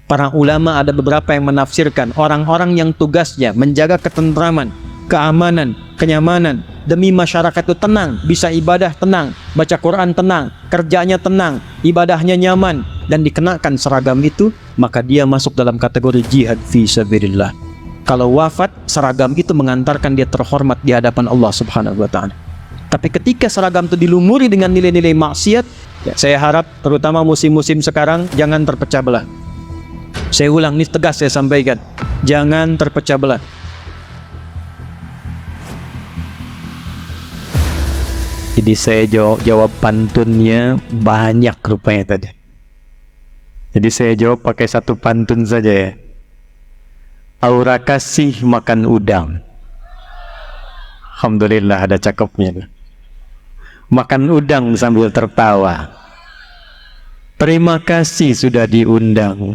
Para ulama ada beberapa yang menafsirkan orang-orang yang tugasnya menjaga ketentraman, keamanan, kenyamanan demi masyarakat itu tenang, bisa ibadah tenang, baca Quran tenang, kerjanya tenang, ibadahnya nyaman, dan dikenakan seragam itu, maka dia masuk dalam kategori jihad fi sabilillah. Kalau wafat, seragam itu mengantarkan dia terhormat di hadapan Allah Subhanahu wa Ta'ala. Tapi ketika seragam itu dilumuri dengan nilai-nilai maksiat, ya, saya harap terutama musim-musim sekarang jangan terpecah belah. Saya ulang, ini tegas saya sampaikan, jangan terpecah belah. Jadi saya jawab pantunnya banyak rupanya tadi. Jadi saya jawab pakai satu pantun saja ya. Aura kasih makan udang. Alhamdulillah ada cakepnya. Makan udang sambil tertawa. Terima kasih sudah diundang.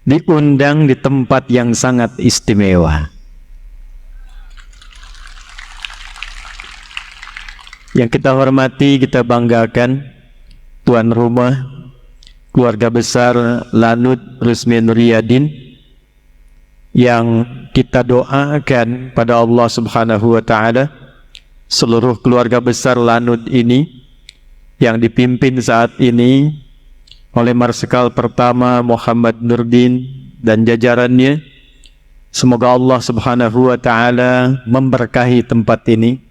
Diundang di tempat yang sangat istimewa. Yang kita hormati, kita banggakan tuan rumah, keluarga besar Lanud Rusmi Nuryadin, yang kita doakan pada Allah Subhanahu wa Ta'ala seluruh keluarga besar Lanud ini yang dipimpin saat ini oleh Marsikal pertama Muhammad Nurdin dan jajarannya. Semoga Allah Subhanahu wa Ta'ala memberkahi tempat ini,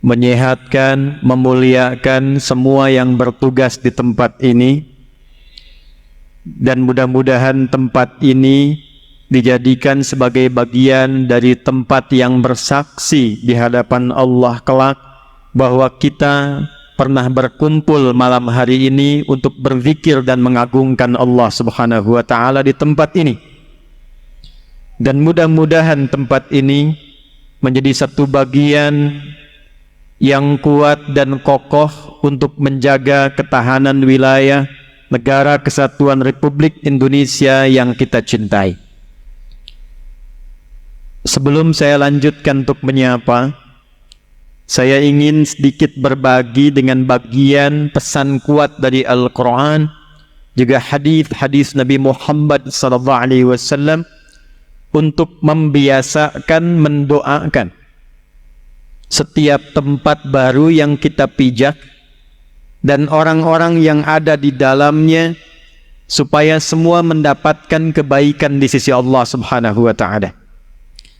menyehatkan, memuliakan semua yang bertugas di tempat ini, dan mudah-mudahan tempat ini dijadikan sebagai bagian dari tempat yang bersaksi di hadapan Allah kelak bahwa kita pernah berkumpul malam hari ini untuk berzikir dan mengagungkan Allah Subhanahu wa Ta'ala di tempat ini. Dan mudah-mudahan tempat ini menjadi satu bagian yang kuat dan kokoh untuk menjaga ketahanan wilayah negara kesatuan Republik Indonesia yang kita cintai. Sebelum saya lanjutkan untuk menyapa, saya ingin sedikit berbagi dengan bagian pesan kuat dari Al-Quran, juga hadis-hadis Nabi Muhammad SAW, untuk membiasakan mendoakan setiap tempat baru yang kita pijak dan orang-orang yang ada di dalamnya, supaya semua mendapatkan kebaikan di sisi Allah Subhanahu wa Ta'ala.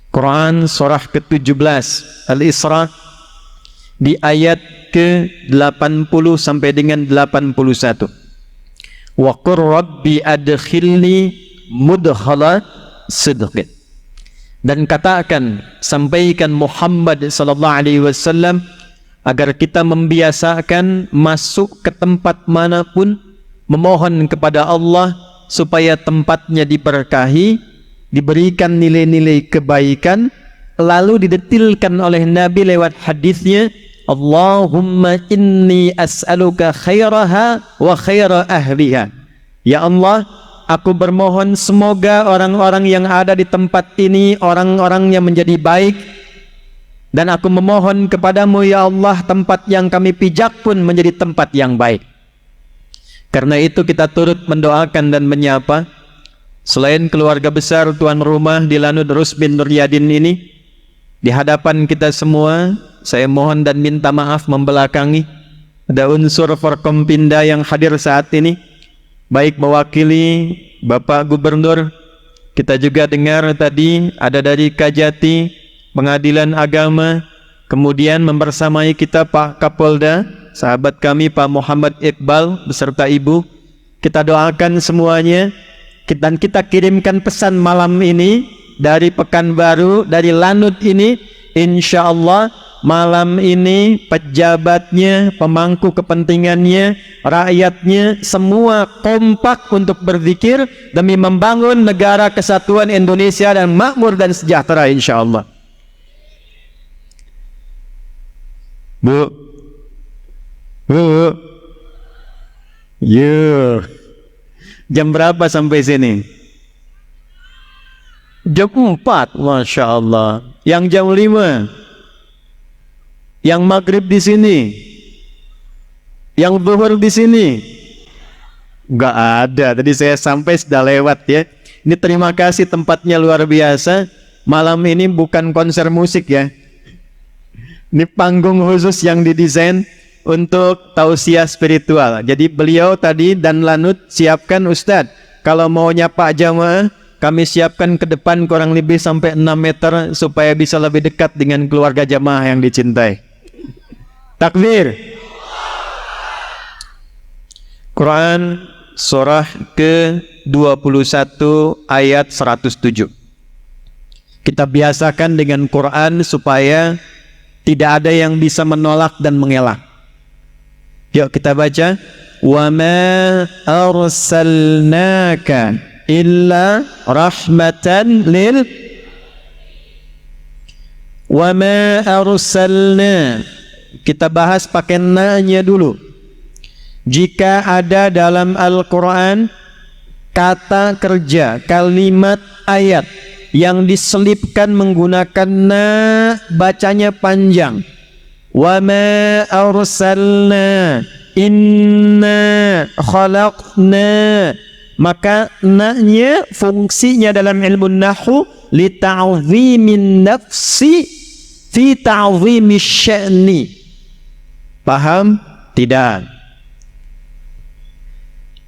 Quran surah ke-17 Al-Isra di ayat ke-80 sampai dengan 81. Wa qur rabbi adkhilni mudkhala sidqin. Dan katakan, sampaikan Muhammad sallallahu alaihi wasallam agar kita membiasakan masuk ke tempat manapun memohon kepada Allah supaya tempatnya diberkahi, diberikan nilai-nilai kebaikan, lalu didetilkan oleh Nabi lewat hadisnya, Allahumma inni as'aluka khairaha wa khaira ahliha. Ya Allah, aku bermohon semoga orang-orang yang ada di tempat ini orang-orang yang menjadi baik, dan aku memohon kepadamu ya Allah, tempat yang kami pijak pun menjadi tempat yang baik. Karena itu kita turut mendoakan dan menyapa selain keluarga besar tuan rumah di Lanud Rusmi Nuryadin ini, di hadapan kita semua saya mohon dan minta maaf membelakangi ada unsur Forkompinda yang hadir saat ini, baik mewakili Bapak Gubernur, kita juga dengar tadi ada dari Kajati, Pengadilan Agama, kemudian membersamai kita Pak Kapolda, sahabat kami Pak Muhammad Iqbal beserta Ibu. Kita doakan semuanya, dan kita kirimkan pesan malam ini dari Pekanbaru, dari Lanud ini, insya Allah malam ini pejabatnya, pemangku kepentingannya, rakyatnya semua kompak untuk berzikir demi membangun negara kesatuan Indonesia dan makmur dan sejahtera insya Allah. Bu, jam berapa sampai sini? Jam 4, Masya Allah. Yang jam 5, yang maghrib di sini, yang zuhur di sini, Nggak ada. Tadi saya sampai sudah lewat ya. Ini terima kasih, tempatnya luar biasa. Malam ini bukan konser musik ya. Ini panggung khusus yang didesain untuk tausiah spiritual. Jadi beliau tadi dan Lanut siapkan, Ustadz, kalau mau nyapa jamaah, kami siapkan ke depan kurang lebih sampai 6 meter supaya bisa lebih dekat dengan keluarga jamaah yang dicintai. Takbir. Quran surah ke-21 ayat 107. Kita biasakan dengan Quran supaya tidak ada yang bisa menolak dan mengelak. Yuk kita baca. Wa ma arsalnaka illa rahmatan lil. Wa ma arsalna. Kita bahas pakai na-nya dulu. Jika ada dalam Al-Quran kata kerja, kalimat, ayat yang diselipkan menggunakan na, bacanya panjang. Wa ma arsalna inna khalaqna, maka na-nya fungsinya dalam ilmu nahwu li ta'zimin nafsi fi ta'zimi sya'ni. Paham? Tidak.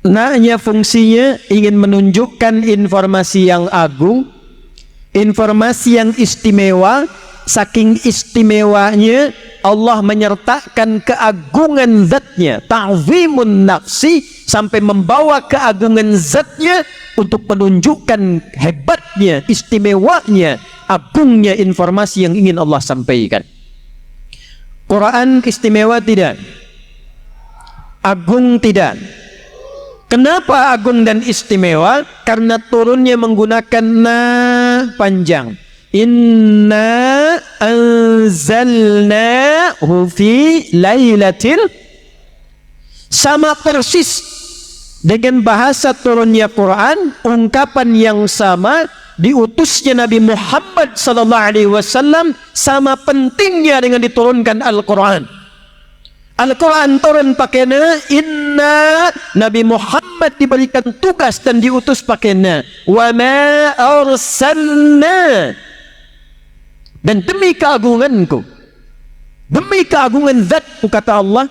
Na-nya fungsinya ingin menunjukkan informasi yang agung, informasi yang istimewa. Saking istimewanya Allah menyertakan keagungan zatnya, ta'zimun nafsi, sampai membawa keagungan zatnya untuk menunjukkan hebatnya, istimewanya, agungnya informasi yang ingin Allah sampaikan. Quran istimewa tidak? Agung tidak? Kenapa agung dan istimewa? Karena turunnya menggunakan na panjang. Inna anzalnahu fi lailatil, sama persis dengan bahasa turunnya Quran, ungkapan yang sama, diutusnya Nabi Muhammad sallallahu alaihi wasallam, sama pentingnya dengan diturunkan Al-Quran. Al-Quran turun pakai na, inna, Nabi Muhammad diberikan tugas dan diutus pakai na. Wa ma arsalna, dan demi keagunganku, demi keagungan zatku, kata Allah,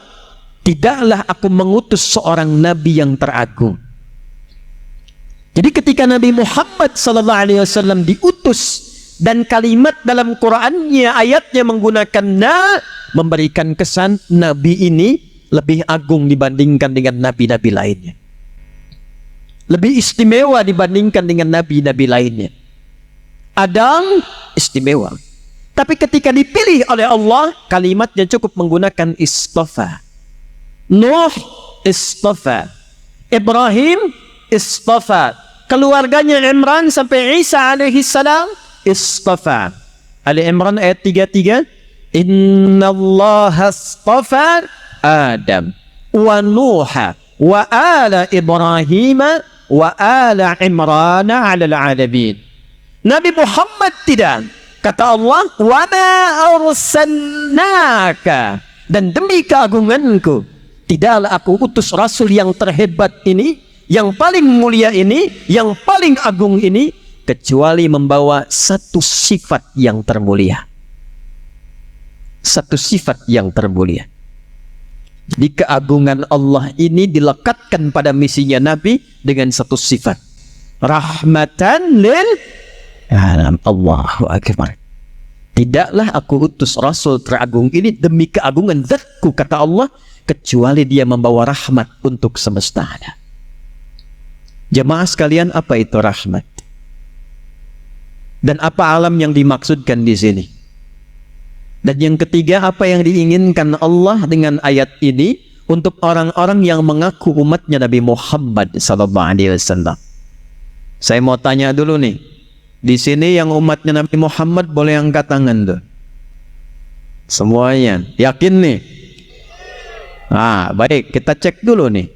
tidaklah aku mengutus seorang nabi yang teragung. Jadi ketika Nabi Muhammad SAW diutus, dan kalimat dalam Qurannya, ayatnya menggunakan na, memberikan kesan nabi ini lebih agung dibandingkan dengan nabi-nabi lainnya, lebih istimewa dibandingkan dengan nabi-nabi lainnya. Adam istimewa, tapi ketika dipilih oleh Allah, kalimatnya cukup menggunakan istafa. Nuh istafa, Ibrahim istafa, keluarganya Imran sampai Isa alaihi salam istafa. Ali Imran ayat 33, innallaha istafa Adam wa Nuha wa ala Ibrahim wa ala Imran ala alamin. Nabi Muhammad tidak. Kata Allah, wa ma arsalnaka, dan demi keagunganku, tidaklah aku utus Rasul yang terhebat ini, yang paling mulia ini, yang paling agung ini, kecuali membawa satu sifat yang termulia. Satu sifat yang termulia. Jadi keagungan Allah ini dilekatkan pada misinya Nabi dengan satu sifat. Rahmatan lil alam. Allahu akbar. Tidaklah aku utus Rasul teragung ini demi keagungan zatku, kata Allah, kecuali dia membawa rahmat untuk semesta alam. Jemaah sekalian, apa itu rahmat? Dan apa alam yang dimaksudkan di sini? Dan yang ketiga, apa yang diinginkan Allah dengan ayat ini untuk orang-orang yang mengaku umatnya Nabi Muhammad SAW? Saya mau tanya dulu nih. Di sini yang umatnya Nabi Muhammad boleh angkat tangan tuh. Semuanya. Yakin nih? Ah, baik, kita cek dulu nih.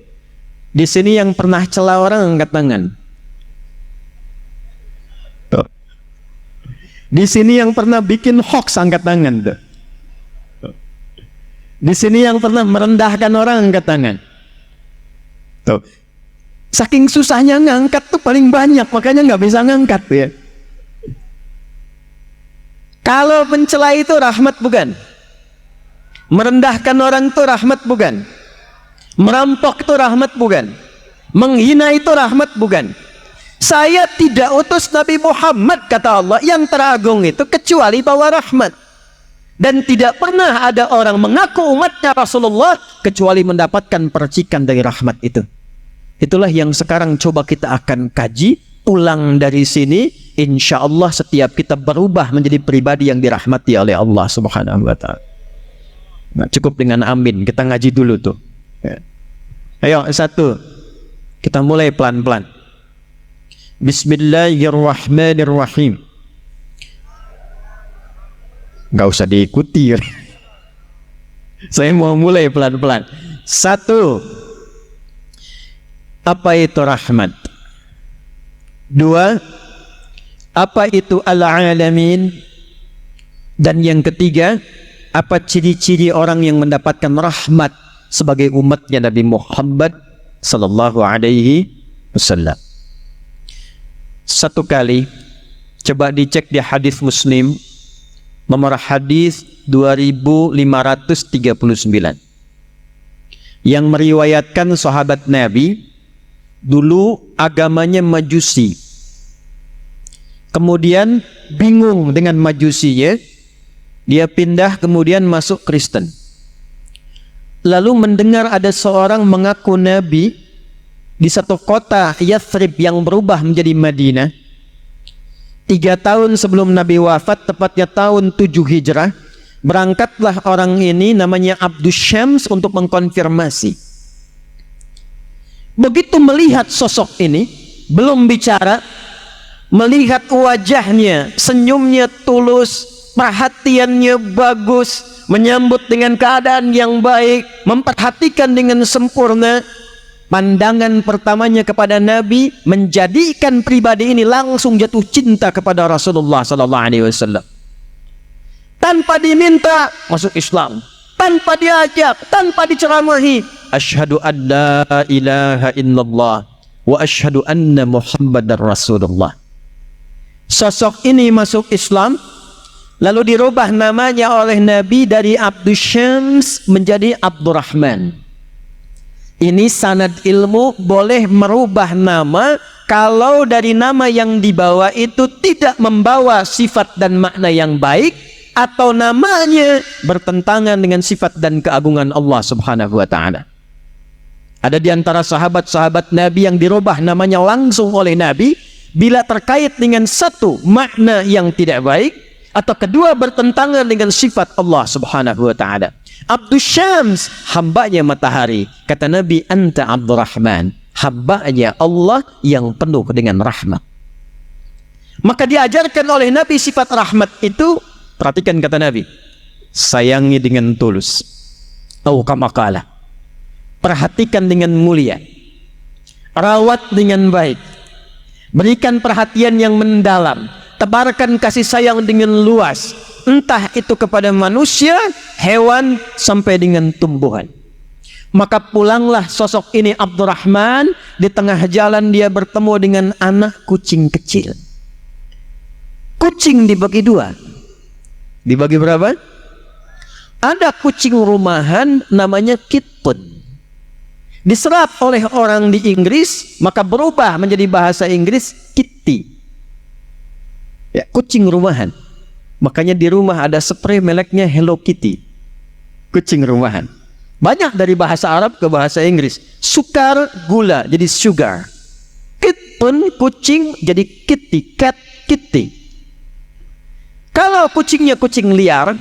Di sini yang pernah cela orang angkat tangan. Tuh. Di sini yang pernah bikin hoax angkat tangan tuh. Tuh. Di sini yang pernah merendahkan orang angkat tangan. Tuh. Saking susahnya ngangkat tuh paling banyak, makanya nggak bisa ngangkat ya. Kalau mencela itu rahmat bukan? Merendahkan orang itu rahmat bukan? Merampok itu rahmat bukan? Menghina itu rahmat bukan? Saya tidak utus Nabi Muhammad, kata Allah, yang teragung itu kecuali bawa rahmat. Dan tidak pernah ada orang mengaku umatnya Rasulullah kecuali mendapatkan percikan dari rahmat itu. Itulah yang sekarang coba kita akan kaji. Pulang dari sini, insya Allah setiap kita berubah menjadi pribadi yang dirahmati oleh Allah Subhanahu wa Ta'ala. Nah, cukup dengan amin, kita ngaji dulu tuh ya. Ayo, satu, kita mulai pelan-pelan. Bismillahirrahmanirrahim. Nggak usah diikuti. Saya mau mulai pelan-pelan. Satu, apa itu rahmat? Dua, apa itu al-alamin? Dan yang ketiga, apa ciri-ciri orang yang mendapatkan rahmat sebagai umatnya Nabi Muhammad sallallahu alaihi wasallam? Satu kali, coba dicek di hadis Muslim, nomor hadis 2539, yang meriwayatkan sahabat Nabi dulu agamanya Majusi, kemudian bingung dengan Majusinya, dia pindah kemudian masuk Kristen. Lalu mendengar ada seorang mengaku Nabi di satu kota Yathrib yang berubah menjadi Madinah. 3 tahun sebelum Nabi wafat, tepatnya tahun 7 Hijrah, berangkatlah orang ini namanya Abdus Syams untuk mengkonfirmasi. Begitu melihat sosok ini, belum bicara, melihat wajahnya, senyumnya tulus, perhatiannya bagus, menyambut dengan keadaan yang baik, memperhatikan dengan sempurna, pandangan pertamanya kepada Nabi menjadikan pribadi ini langsung jatuh cinta kepada Rasulullah sallallahu alaihi wasallam. Tanpa diminta masuk Islam, tanpa diajak, tanpa diceramahi, asyhadu an la ilaha illallah wa asyhadu anna Muhammadar Rasulullah. Sosok ini masuk Islam, lalu dirubah namanya oleh Nabi dari Abdus Syams menjadi Abdurrahman. Ini sanad ilmu, boleh merubah nama kalau dari nama yang dibawa itu tidak membawa sifat dan makna yang baik, atau namanya bertentangan dengan sifat dan keagungan Allah Subhanahu wa Ta'ala. Ada di antara sahabat-sahabat Nabi yang dirubah namanya langsung oleh Nabi bila terkait dengan satu makna yang tidak baik, atau kedua bertentangan dengan sifat Allah Subhanahu wa Ta'ala. Abdus Syams, hambanya matahari. Kata Nabi, anta Abdurrahman, hambanya Allah yang penuh dengan rahmat. Maka diajarkan oleh Nabi sifat rahmat itu. Perhatikan kata Nabi, sayangi dengan tulus, atau kama qala, perhatikan dengan mulia, rawat dengan baik, berikan perhatian yang mendalam, tebarkan kasih sayang dengan luas, entah itu kepada manusia, hewan, sampai dengan tumbuhan. Maka pulanglah sosok ini Abdurrahman. Di tengah jalan dia bertemu dengan anak kucing kecil. Kucing dibagi dua. Dibagi berapa? Ada kucing rumahan namanya kitten. Diserap oleh orang di Inggris, maka berubah menjadi bahasa Inggris kitty. Ya, kucing rumahan. Makanya di rumah ada spray mereknya Hello Kitty. Kucing rumahan. Banyak dari bahasa Arab ke bahasa Inggris. Sukar, gula jadi sugar. Kitten, kucing, jadi kitty, cat, kitty. Kalau kucingnya kucing liar,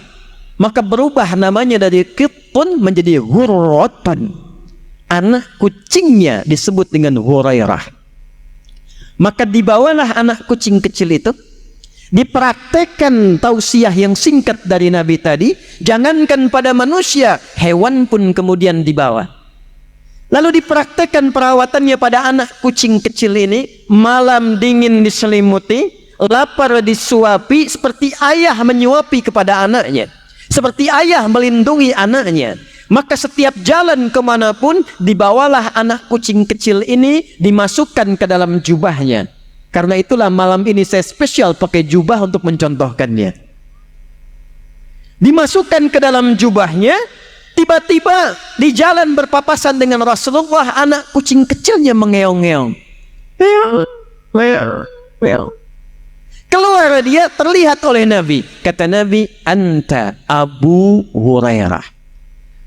maka berubah namanya dari kitten menjadi hurratan. Anak kucingnya disebut dengan Hurairah. Maka dibawalah anak kucing kecil itu, dipraktekkan tausiah yang singkat dari Nabi tadi. Jangankan pada manusia, hewan pun kemudian dibawa. Lalu dipraktekkan perawatannya pada anak kucing kecil ini. Malam dingin diselimuti, lapar disuapi, seperti ayah menyuapi kepada anaknya, seperti ayah melindungi anaknya. Maka setiap jalan kemanapun, dibawalah anak kucing kecil ini, dimasukkan ke dalam jubahnya. Karena itulah malam ini saya spesial pakai jubah untuk mencontohkannya. Dimasukkan ke dalam jubahnya, tiba-tiba di jalan berpapasan dengan Rasulullah, anak kucing kecilnya mengeong-ngeong. Keluar dia, terlihat oleh Nabi. Kata Nabi, "Anta Abu Hurairah."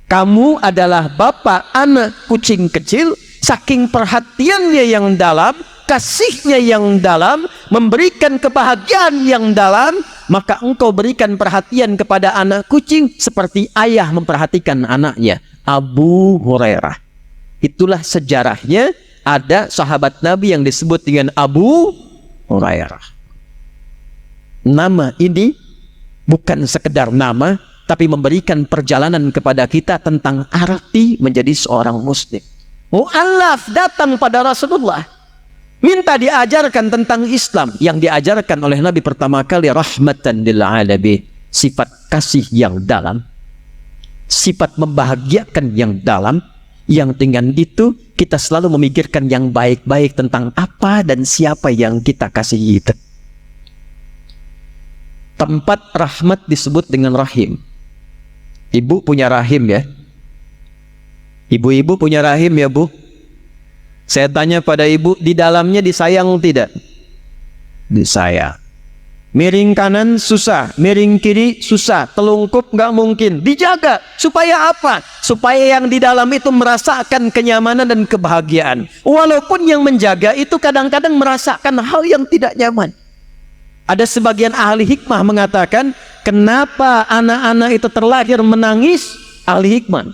Kamu adalah bapak anak kucing kecil. Saking perhatiannya yang dalam, kasihnya yang dalam, memberikan kebahagiaan yang dalam, maka engkau berikan perhatian kepada anak kucing seperti ayah memperhatikan anaknya. Abu Hurairah. Itulah sejarahnya, ada sahabat Nabi yang disebut dengan Abu Hurairah. Nama ini bukan sekedar nama, tapi memberikan perjalanan kepada kita tentang arti menjadi seorang muslim. Mu'allaf datang pada Rasulullah, minta diajarkan tentang Islam. Yang diajarkan oleh Nabi pertama kali, rahmatan lil alamin, sifat kasih yang dalam, sifat membahagiakan yang dalam, yang dengan itu kita selalu memikirkan yang baik-baik tentang apa dan siapa yang kita kasihi itu. Tempat rahmat disebut dengan rahim. Ibu punya rahim ya? Ibu-ibu punya rahim ya Bu? Saya tanya pada ibu, di dalamnya disayang tidak? Disayang. Miring kanan susah, miring kiri susah, telungkup nggak mungkin. Dijaga. Supaya apa? Supaya yang di dalam itu merasakan kenyamanan dan kebahagiaan. Walaupun yang menjaga itu kadang-kadang merasakan hal yang tidak nyaman. Ada sebagian ahli hikmah mengatakan, kenapa anak-anak itu terlahir menangis? Ahli hikmah,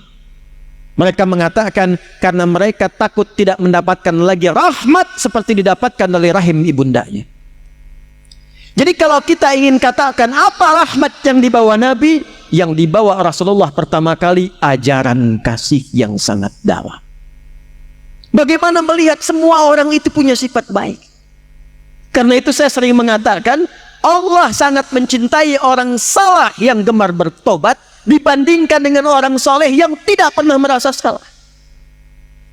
mereka mengatakan karena mereka takut tidak mendapatkan lagi rahmat seperti didapatkan oleh rahim ibundanya. Jadi kalau kita ingin katakan apa rahmat yang dibawa Nabi, yang dibawa Rasulullah pertama kali, ajaran kasih yang sangat dalam. Bagaimana melihat semua orang itu punya sifat baik. Karena itu saya sering mengatakan, Allah sangat mencintai orang salah yang gemar bertobat dibandingkan dengan orang soleh yang tidak pernah merasa salah.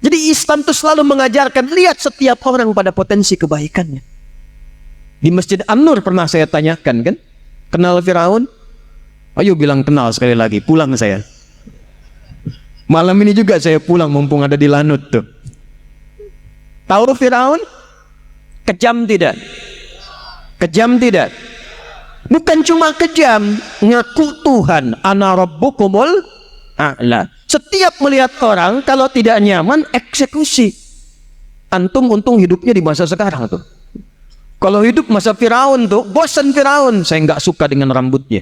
Jadi Islam itu selalu mengajarkan, lihat setiap orang pada potensi kebaikannya. Di Masjid An-Nur pernah saya tanyakan kan, kenal Firaun? Ayo bilang kenal sekali lagi, pulang saya. Malam ini juga saya pulang mumpung ada di Lanut tuh. Tahu Firaun? Kejam tidak? Kejam tidak? Bukan cuma kejam, ngaku Tuhan, ana rabbukumul a'la. Setiap melihat orang kalau tidak nyaman, eksekusi. Antum untung hidupnya di masa sekarang tuh. Kalau hidup masa Firaun tuh, bosan Firaun, saya nggak suka dengan rambutnya.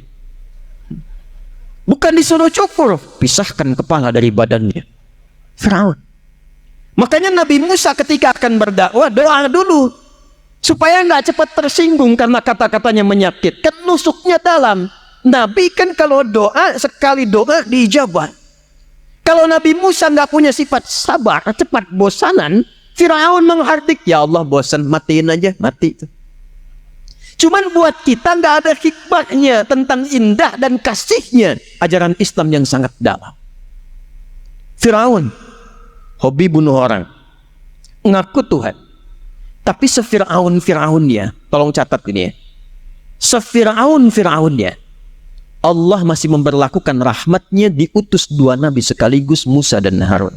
Bukan disuruh cukur, pisahkan kepala dari badannya. Firaun. Makanya Nabi Musa ketika akan berdakwah, doa dulu. Supaya nggak cepat tersinggung karena kata-katanya menyakitkan, nusuknya dalam. Nabi kan kalau doa, sekali doa diijabah. Kalau Nabi Musa nggak punya sifat sabar, cepat bosanan, Firaun menghardik, ya Allah bosan, matiin aja, mati. Cuman buat kita nggak ada hikmahnya tentang indah dan kasihnya ajaran Islam yang sangat dalam. Firaun, hobi bunuh orang, ngaku Tuhan. Tapi sefiraun-firaunnya, tolong catat ini ya, sefiraun-firaunnya, Allah masih memberlakukan rahmatnya, diutus dua nabi sekaligus, Musa dan Harun.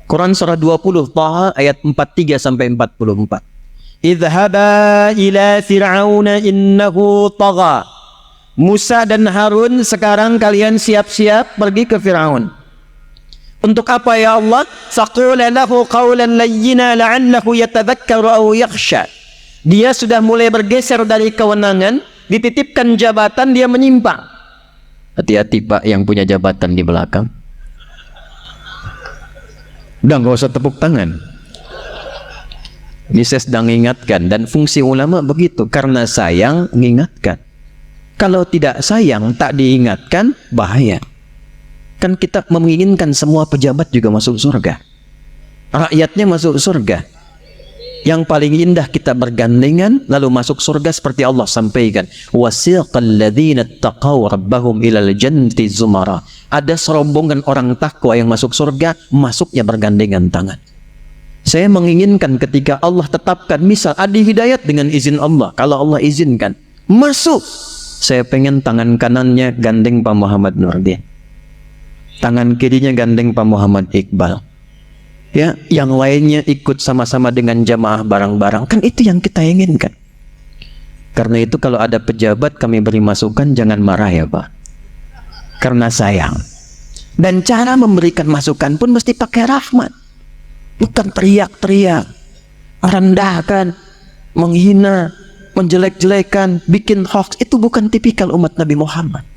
Quran surah 20 Taha ayat 43-44. Idhaba ila fir'auna innahu tagha. Musa dan Harun, sekarang kalian siap-siap pergi ke Firaun. Untuk apa ya Allah? Faqula lahu qawlan layyina la'allahu yatadhakkaru aw yakhsha. Dia sudah mulai bergeser dari kewenangan, dititipkan jabatan, dia menyimpang. Hati-hati Pak yang punya jabatan di belakang. Udah nggak usah tepuk tangan. Ini saya sedang ingatkan, dan fungsi ulama begitu, karena sayang mengingatkan. Kalau tidak sayang tak diingatkan, bahaya. Kan kita menginginkan semua pejabat juga masuk surga, rakyatnya masuk surga. Yang paling indah kita bergandengan lalu masuk surga seperti Allah sampaikan, wasiqal ladzina taqaw rabbahum ilal jannati zumara ada serombongan orang takwa yang masuk surga, masuknya bergandengan tangan. Saya menginginkan ketika Allah tetapkan, misal Adi hidayat dengan izin Allah, kalau Allah izinkan masuk, saya pengen tangan kanannya gandeng Pak Muhammad Nurdin, tangan kirinya gandeng Pak Muhammad Iqbal, ya, yang lainnya ikut sama-sama dengan jamaah barang-barang. Kan itu yang kita inginkan. Karena itu kalau ada pejabat kami beri masukan, jangan marah ya Pak, karena sayang. Dan cara memberikan masukan pun mesti pakai rahmat, bukan teriak-teriak, merendahkan, menghina, menjelek-jelekan, bikin hoax. Itu bukan tipikal umat Nabi Muhammad.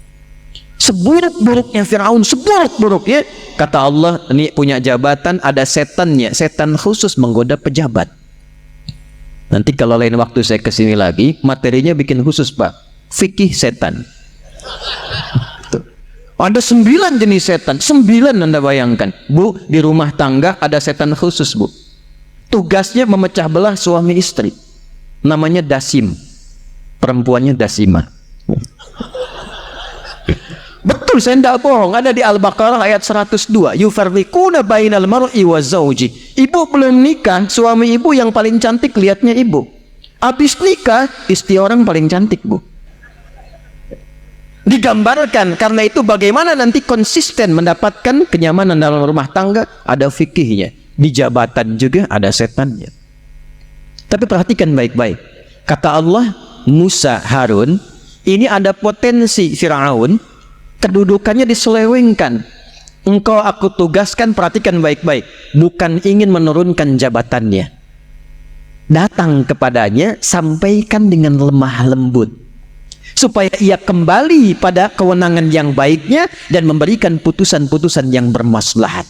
Seburuk-buruknya Fir'aun, seburuk-buruknya, kata Allah, ini punya jabatan, ada setannya, setan khusus menggoda pejabat. Nanti kalau lain waktu saya kesini lagi, materinya bikin khusus Pak, fikih setan. Ada 9 jenis setan, 9 Anda bayangkan. Bu, di rumah tangga ada setan khusus Bu, tugasnya memecah belah suami istri, namanya Dasim, perempuannya Dasima. Betul, saya tidak bohong, ada di Al-Baqarah ayat 102, yufarriquna bainal mar'i wa zawji. Ibu belum nikah, suami ibu yang paling cantik lihatnya ibu. Habis nikah, istri orang paling cantik Bu. Digambarkan, karena itu bagaimana nanti konsisten mendapatkan kenyamanan dalam rumah tangga, ada fikihnya. Di jabatan juga ada setannya. Tapi perhatikan baik-baik, kata Allah, Musa, Harun, ini ada potensi Fir'aun, kedudukannya diselewengkan. Engkau aku tugaskan, perhatikan baik-baik, bukan ingin menurunkan jabatannya. Datang kepadanya, sampaikan dengan lemah lembut, supaya ia kembali pada kewenangan yang baiknya dan memberikan putusan-putusan yang bermaslahat.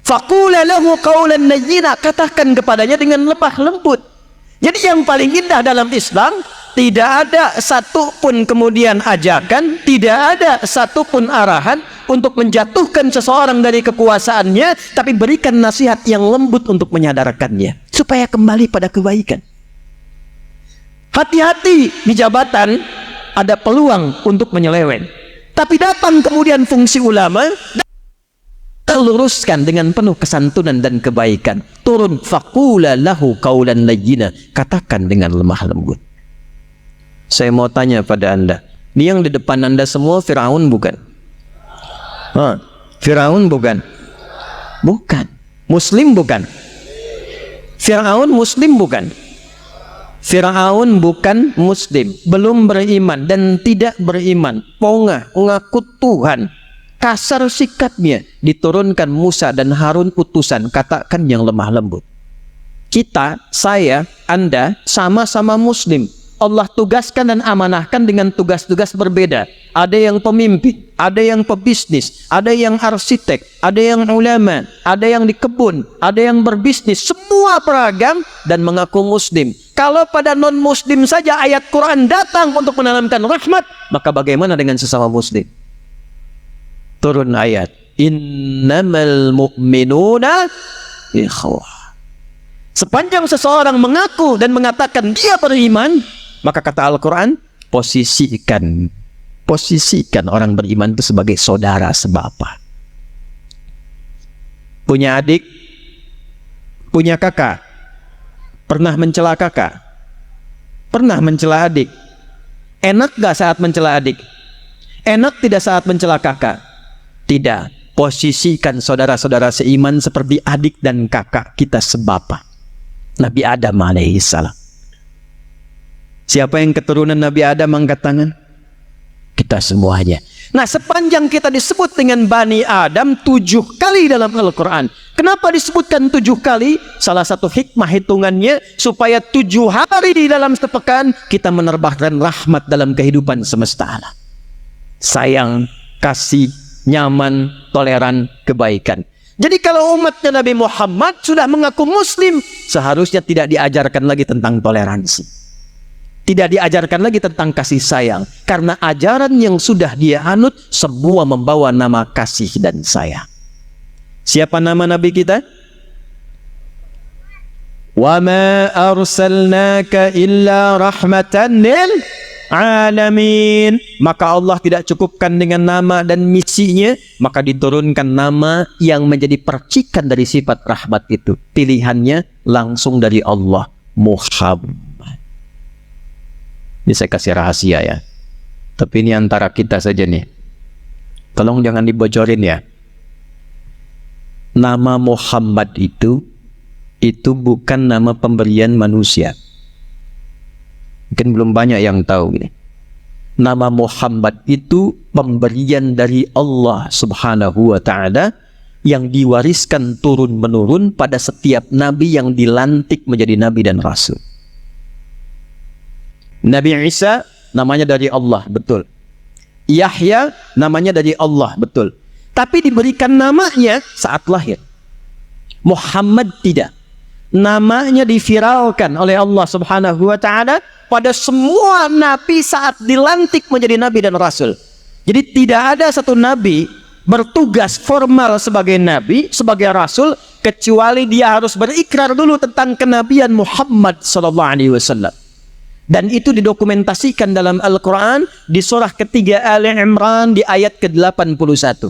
Faqula lahu qawlan layyina, katakan kepadanya dengan lemah lembut. Jadi yang paling indah dalam Islam, tidak ada satupun kemudian ajakan, tidak ada satupun arahan untuk menjatuhkan seseorang dari kekuasaannya, tapi berikan nasihat yang lembut untuk menyadarkannya supaya kembali pada kebaikan. Hati-hati di jabatan, ada peluang untuk menyeleweng. Tapi datang kemudian fungsi ulama, luruskan dengan penuh kesantunan dan kebaikan. Turun, faqula lahu qawlan layyina, katakan dengan lemah lembut. Saya mau tanya pada Anda, ini yang di depan Anda semua Fir'aun bukan? Fir'aun bukan? Bukan. Muslim bukan? Fir'aun Muslim bukan? Fir'aun bukan Muslim, belum beriman dan tidak beriman, pongah, mengaku Tuhan, kasar sikapnya. Diturunkan Musa dan Harun utusan, katakan yang lemah lembut. Kita, saya, Anda sama-sama Muslim. Allah tugaskan dan amanahkan dengan tugas-tugas berbeda. Ada yang pemimpin, ada yang pebisnis, ada yang arsitek, ada yang ulama, ada yang di kebun, ada yang berbisnis, semua beragam dan mengaku Muslim. Kalau pada non-Muslim saja ayat Quran datang untuk menanamkan rahmat, maka bagaimana dengan sesama Muslim? Turun ayat, innamal mu'minuna ikhwah. Sepanjang seseorang mengaku dan mengatakan dia beriman, maka kata Al-Quran, posisikan orang beriman itu sebagai saudara sebapa. Punya adik, punya kakak, pernah mencela kakak, pernah mencela adik. Enak gak saat mencela adik? Enak tidak saat mencela kakak? Tidak. Posisikan saudara-saudara seiman seperti adik dan kakak kita sebapa. Nabi Adam alaihissalam. Siapa yang keturunan Nabi Adam angkat tangan? Kita semuanya. Nah, sepanjang kita disebut dengan Bani Adam 7 kali dalam Al-Quran. Kenapa disebutkan 7 kali? Salah satu hikmah hitungannya, supaya 7 hari di dalam sepekan kita menerbahkan rahmat dalam kehidupan semesta alam. Sayang, kasih, nyaman, toleran, kebaikan. Jadi kalau umatnya Nabi Muhammad sudah mengaku Muslim, seharusnya tidak diajarkan lagi tentang toleransi. Tidak diajarkan lagi tentang kasih sayang. Karena ajaran yang sudah dia anut, semua membawa nama kasih dan sayang. Siapa nama Nabi kita? Wa ma arsalnaka illa rahmatan lil alamin. Maka Allah tidak cukupkan dengan nama dan misinya, maka diturunkan nama yang menjadi percikan dari sifat rahmat itu. Pilihannya langsung dari Allah, Muhammad. Ini saya kasih rahasia ya, tapi ini antara kita saja nih, tolong jangan dibocorin ya. Nama Muhammad itu bukan nama pemberian manusia. Mungkin belum banyak yang tahu ini. Nama Muhammad itu pemberian dari Allah Subhanahu wa ta'ala yang diwariskan turun-menurun pada setiap nabi yang dilantik menjadi nabi dan rasul. Nabi Isa namanya dari Allah, betul. Yahya namanya dari Allah, betul. Tapi diberikan namanya saat lahir. Muhammad tidak. Namanya diviralkan oleh Allah Subhanahu wa ta'ala pada semua nabi saat dilantik menjadi nabi dan rasul. Jadi tidak ada satu nabi bertugas formal sebagai nabi, sebagai rasul, kecuali dia harus berikrar dulu tentang kenabian Muhammad sallallahu alaihi wasallam. Dan itu didokumentasikan dalam Al-Quran di surah ketiga Ali Imran di ayat ke-81.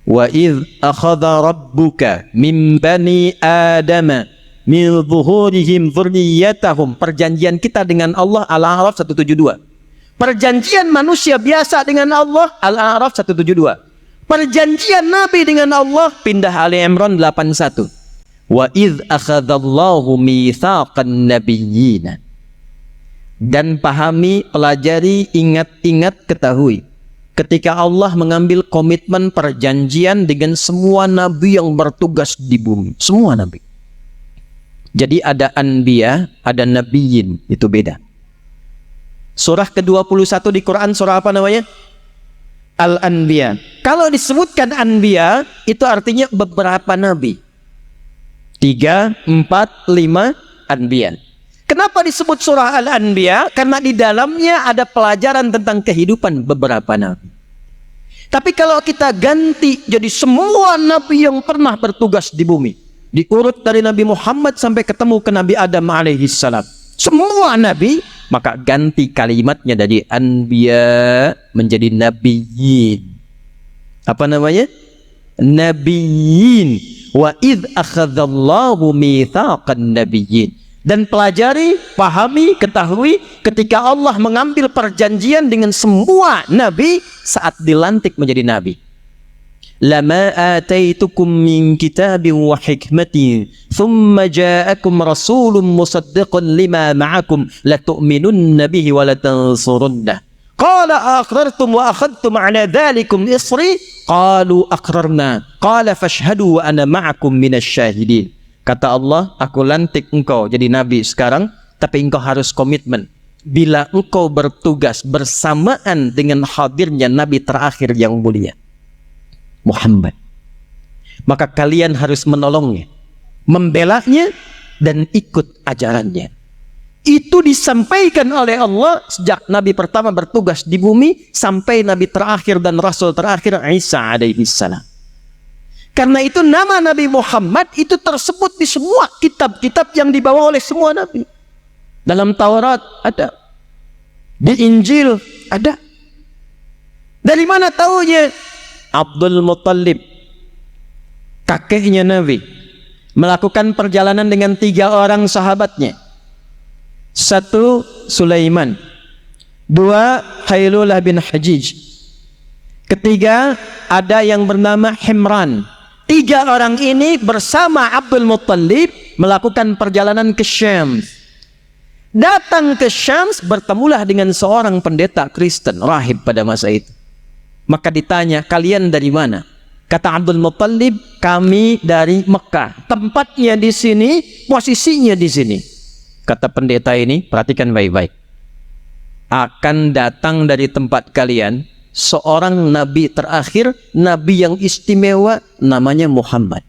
Wa idh akhadha rabbuka min bani adama min zuhurihim dzurriyyatahum. Perjanjian kita dengan Allah Al-A'raf 172. Perjanjian manusia biasa dengan Allah Al-A'raf 172. Perjanjian Nabi dengan Allah pindah Ali Imran 81. Wa idh akhadallahu mitsaqan nabiyyin. Dan pahami, pelajari, ingat-ingat, ketahui, ketika Allah mengambil komitmen perjanjian dengan semua nabi yang bertugas di bumi, semua nabi. Jadi ada anbiya, ada nabiyyin, itu beda. Surah ke-21 di Quran, surah apa namanya? Al-Anbiya. Kalau disebutkan anbiya, itu artinya beberapa nabi. 3, 4, 5 anbiya. Kenapa disebut surah Al-Anbiya? Karena di dalamnya ada pelajaran tentang kehidupan beberapa nabi. Tapi kalau kita ganti jadi semua nabi yang pernah bertugas di bumi, diurut dari Nabi Muhammad sampai ketemu ke Nabi Adam alaihissalam, semua nabi, maka ganti kalimatnya dari anbiya menjadi nabiyyin. Apa namanya? Nabiyyin. Wa idh akhadallahu mitsaqan nabiyyin. Dan pelajari, pahami, ketahui ketika Allah mengambil perjanjian dengan semua nabi saat dilantik menjadi nabi. Lama ataitukum min kitabin wa hikmatin thumma ja'akum rasulun musaddiqun lima ma'akum latu'minunna bihi wa latansurunnah. Qala aqrartum wa akhadtum ala dhalikum isri qalu aqrarna qala fashhadu wa ana ma'akum minasy syahidin. Kata Allah, aku lantik engkau jadi nabi sekarang, tapi engkau harus komitmen. Bila engkau bertugas bersamaan dengan hadirnya nabi terakhir yang mulia, Muhammad, maka kalian harus menolongnya, membelanya, dan ikut ajarannya. Itu disampaikan oleh Allah sejak nabi pertama bertugas di bumi sampai nabi terakhir dan rasul terakhir Isa alaihi salam. Karena itu nama Nabi Muhammad itu tersebut di semua kitab-kitab yang dibawa oleh semua nabi. Dalam Taurat ada, di Injil ada. Dari mana taunya? Abdul Muttalib, kakeknya Nabi, melakukan perjalanan dengan 3 orang sahabatnya. 1 Sulaiman, 2 Khailullah bin Hajij, ketiga ada yang bernama Himran. 3 orang ini bersama Abdul Muttalib melakukan perjalanan ke Syam. Datang ke Syam, bertemulah dengan seorang pendeta Kristen, rahib pada masa itu. Maka ditanya, kalian dari mana? Kata Abdul Muttalib, kami dari Mekah. Tempatnya di sini, posisinya di sini. Kata pendeta ini, perhatikan baik-baik. Akan datang dari tempat kalian seorang nabi terakhir, nabi yang istimewa, namanya Muhammad.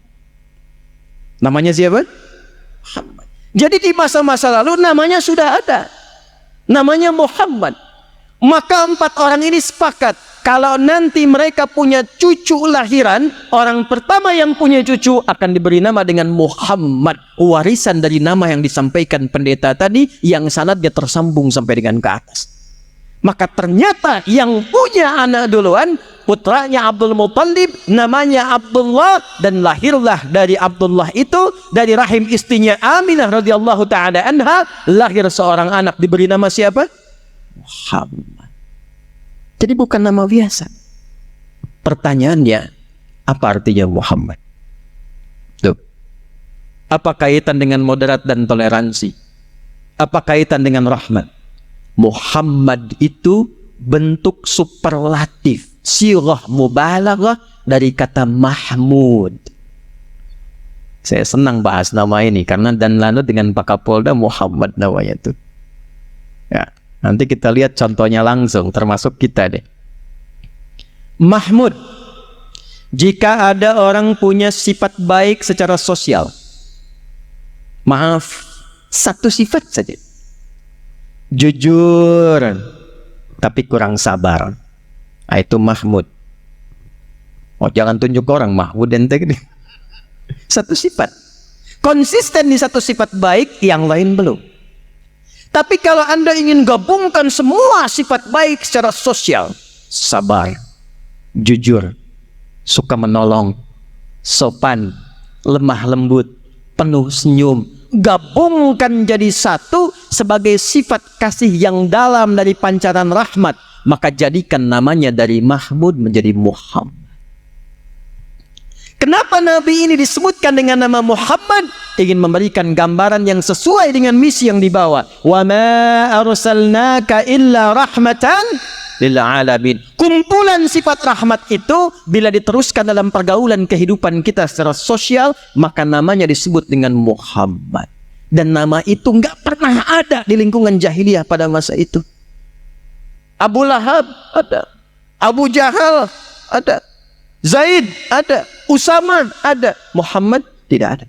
Namanya siapa? Muhammad. Jadi di masa-masa lalu namanya sudah ada, namanya Muhammad. Maka 4 orang ini sepakat, kalau nanti mereka punya cucu lahiran, orang pertama yang punya cucu akan diberi nama dengan Muhammad, warisan dari nama yang disampaikan pendeta tadi, yang sanadnya tersambung sampai dengan ke atas. Maka ternyata yang punya anak duluan putranya Abdul Muttalib, namanya Abdullah, dan lahirlah dari Abdullah itu, dari rahim istrinya Aminah radhiyallahu taala anha, lahir seorang anak diberi nama siapa? Muhammad. Jadi bukan nama biasa. Pertanyaannya, apa artinya Muhammad? Tuh. Apa kaitan dengan moderat dan toleransi? Apa kaitan dengan rahmat? Muhammad itu bentuk superlatif, sirah mubalaghah dari kata Mahmud. Saya senang bahas nama ini karena dan lalu dengan Pak Kapolda Muhammad namanya itu. Ya, nanti kita lihat contohnya langsung, termasuk kita deh. Mahmud, jika ada orang punya sifat baik secara sosial, maaf, satu sifat saja, jujur tapi kurang sabar, itu Mahmud. Oh, jangan tunjuk orang Mahmud ente gini. Satu sifat konsisten di satu sifat baik, yang lain belum. Tapi kalau Anda ingin gabungkan semua sifat baik secara sosial, sabar, jujur, suka menolong, sopan, lemah lembut, penuh senyum, gabungkan jadi satu sebagai sifat kasih yang dalam dari pancaran rahmat, maka jadikan namanya dari Mahmud menjadi Muhammad. Kenapa Nabi ini disebutkan dengan nama Muhammad? Ingin memberikan gambaran yang sesuai dengan misi yang dibawa. Wa ma arsalnaka illa rahmatan lil alamin. Kumpulan sifat rahmat itu bila diteruskan dalam pergaulan kehidupan kita secara sosial, maka namanya disebut dengan Muhammad. Dan nama itu nggak pernah ada di lingkungan jahiliyah pada masa itu. Abu Lahab ada, Abu Jahal ada, Zaid ada, Usama ada, Muhammad tidak ada.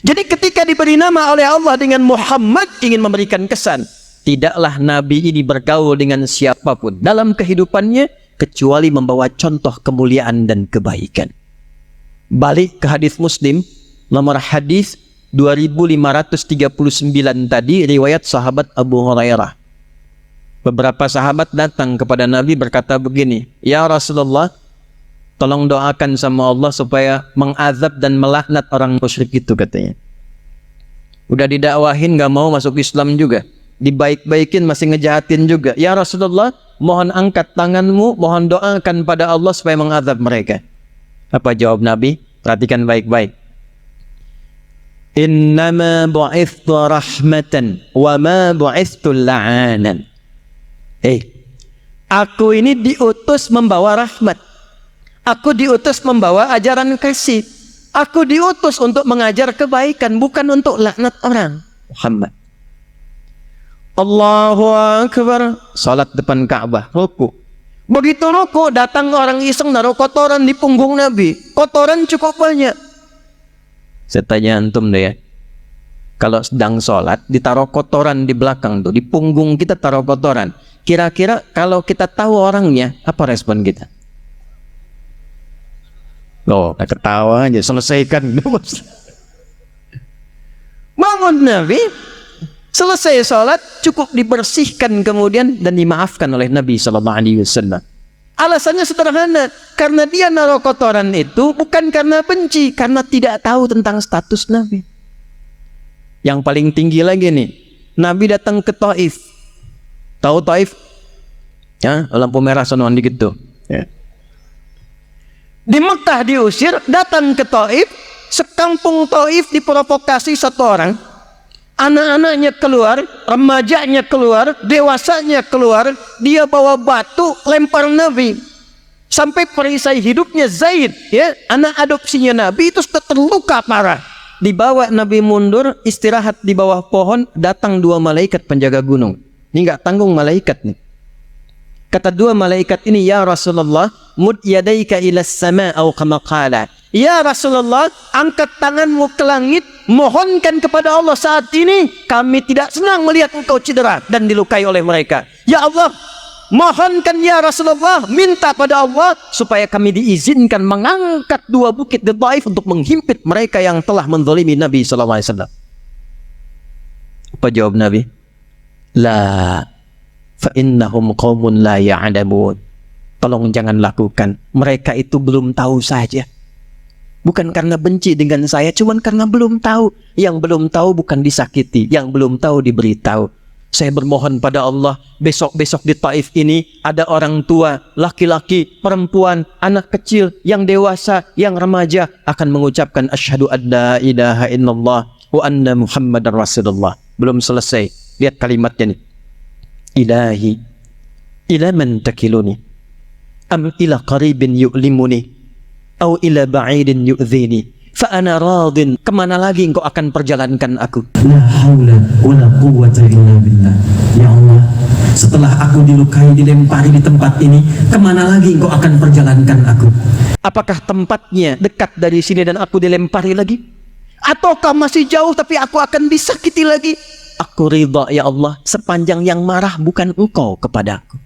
Jadi ketika diberi nama oleh Allah dengan Muhammad, ingin memberikan kesan, tidaklah Nabi ini bergaul dengan siapapun dalam kehidupannya kecuali membawa contoh kemuliaan dan kebaikan. Balik ke hadis Muslim, nomor hadis 2539 tadi, riwayat sahabat Abu Hurairah. Beberapa sahabat datang kepada Nabi berkata begini, "Ya Rasulullah, tolong doakan sama Allah supaya mengazab dan melaknat orang musyrik itu," katanya. Udah didakwahin gak mau masuk Islam juga, dibaik-baikin masih ngejahatin juga. "Ya Rasulullah, mohon angkat tanganmu, mohon doakan pada Allah supaya mengazab mereka." Apa jawab Nabi? Perhatikan baik-baik. "Innama bu'ithtu rahmatan wa ma bu'ithtu la'anan." Aku ini diutus membawa rahmat. Aku diutus membawa ajaran kasih. Aku diutus untuk mengajar kebaikan, bukan untuk laknat orang. Muhammad. Allahu Akbar. Salat depan Ka'bah, ruku. Begitu ruku, datang orang iseng naruh kotoran di punggung Nabi. Kotoran cukup banyak. Saya tanya antum deh ya, kalau sedang sholat ditaruh kotoran di belakang tuh, di punggung kita taruh kotoran, kira-kira kalau kita tahu orangnya, apa respon kita? Loh, ketawa aja, selesaikan. Bangun Nabi, selesai sholat, cukup dibersihkan kemudian dan dimaafkan oleh Nabi SAW. Alasannya sederhana, karena dia naruh kotoran itu bukan karena benci, karena tidak tahu tentang status Nabi. Yang paling tinggi lagi nih, Nabi datang ke Taif. Tahu Taif? Ya, lampu merah sonoan dikit tuh. Ya. Di Mekah diusir, datang ke Taif, sekampung Taif diprovokasi satu orang. Anak-anaknya keluar, remajanya keluar, dewasanya keluar, dia bawa batu lempar Nabi. Sampai perisai hidupnya Zaid, ya, anak adopsinya Nabi itu sudah terluka parah. Dibawa Nabi mundur, istirahat di bawah pohon, datang dua malaikat penjaga gunung. Ini nggak tanggung malaikat nih. Kata dua malaikat ini, "Ya Rasulullah, mud yadaika ila sama atau kama qala." Ya Rasulullah, angkat tanganmu ke langit, mohonkan kepada Allah saat ini, kami tidak senang melihat engkau cedera dan dilukai oleh mereka. Ya Allah, mohonkan ya Rasulullah, minta pada Allah supaya kami diizinkan mengangkat dua bukit di Taif untuk menghimpit mereka yang telah menzalimi Nabi SAW. Apa jawab Nabi? La fa innahum qaumun la ya'lamun. Tolong jangan lakukan. Mereka itu belum tahu saja. Bukan karena benci dengan saya, cuman karena belum tahu. Yang belum tahu bukan disakiti, yang belum tahu diberitahu. Saya bermohon pada Allah, besok-besok di Taif ini ada orang tua, laki-laki, perempuan, anak kecil, yang dewasa, yang remaja akan mengucapkan asyhadu an la ilaha illallah wa anna muhammadar rasulullah. Belum selesai, lihat kalimatnya nih. Ilahi ila man takiluni am ila qaribin yu'limuni au ila ba'idin yu'dhini fa ana radin. Kemana lagi engkau akan perjalankan aku? La haula wala quwwata illa billah. Ya Allah, setelah aku dilukai, dilempari di tempat ini, kemana lagi engkau akan perjalankan aku? Apakah tempatnya dekat dari sini dan aku dilempari lagi? Ataukah masih jauh tapi aku akan disakiti lagi? Aku ridha ya Allah, sepanjang yang marah bukan engkau kepadaku.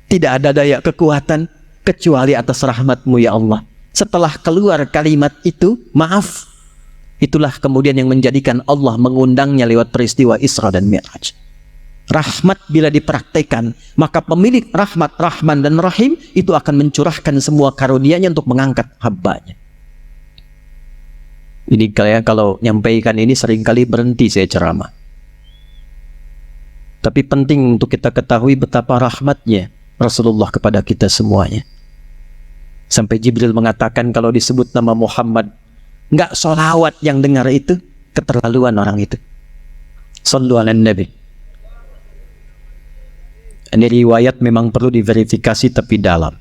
Tidak ada daya kekuatan kecuali atas rahmat-Mu ya Allah. Setelah keluar kalimat itu, maaf, itulah kemudian yang menjadikan Allah mengundangnya lewat peristiwa Isra dan Mi'raj. Rahmat bila dipraktekkan, maka pemilik rahmat, Rahman dan Rahim itu akan mencurahkan semua karunia-Nya untuk mengangkat hamba-Nya. Ini kalau nyampaikan ini seringkali berhenti saya ceramah. Tapi penting untuk kita ketahui betapa rahmatnya Rasulullah kepada kita semuanya. Sampai Jibril mengatakan kalau disebut nama Muhammad, nggak sholawat yang dengar itu, keterlaluan orang itu. Sallu ala Nabi. Ini riwayat memang perlu diverifikasi tapi dalam.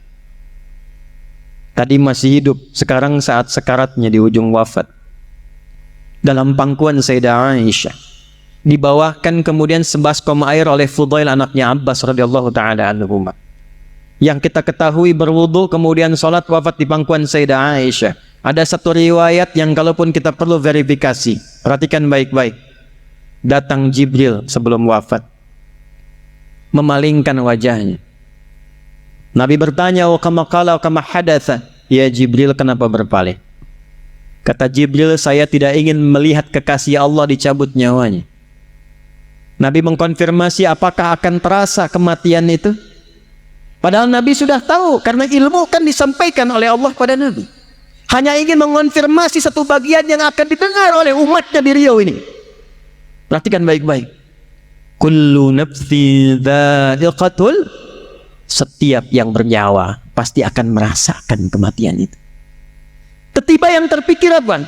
Tadi masih hidup, sekarang saat sekaratnya di ujung wafat. Dalam pangkuan Sayyidah Aisyah, dibawakan kemudian sebaskom air oleh Fudail anaknya Abbas radhiyallahu taala anhuma. Yang kita ketahui berwudu kemudian sholat wafat di pangkuan Sayyidah Aisyah. Ada satu riwayat yang kalaupun kita perlu verifikasi, perhatikan baik-baik. Datang Jibril sebelum wafat, memalingkan wajahnya. Nabi bertanya, "Wa kama qala wa kama hadatsa?" Ya Jibril, kenapa berpaling? Kata Jibril, "Saya tidak ingin melihat kekasih Allah dicabut nyawanya." Nabi mengkonfirmasi, apakah akan terasa kematian itu? Padahal Nabi sudah tahu, karena ilmu kan disampaikan oleh Allah pada Nabi. Hanya ingin mengonfirmasi satu bagian yang akan didengar oleh umatnya di Riau ini. Perhatikan baik-baik. Kullu nafsi dha'iqatul, setiap yang bernyawa pasti akan merasakan kematian itu. Ketiba yang terpikir apa?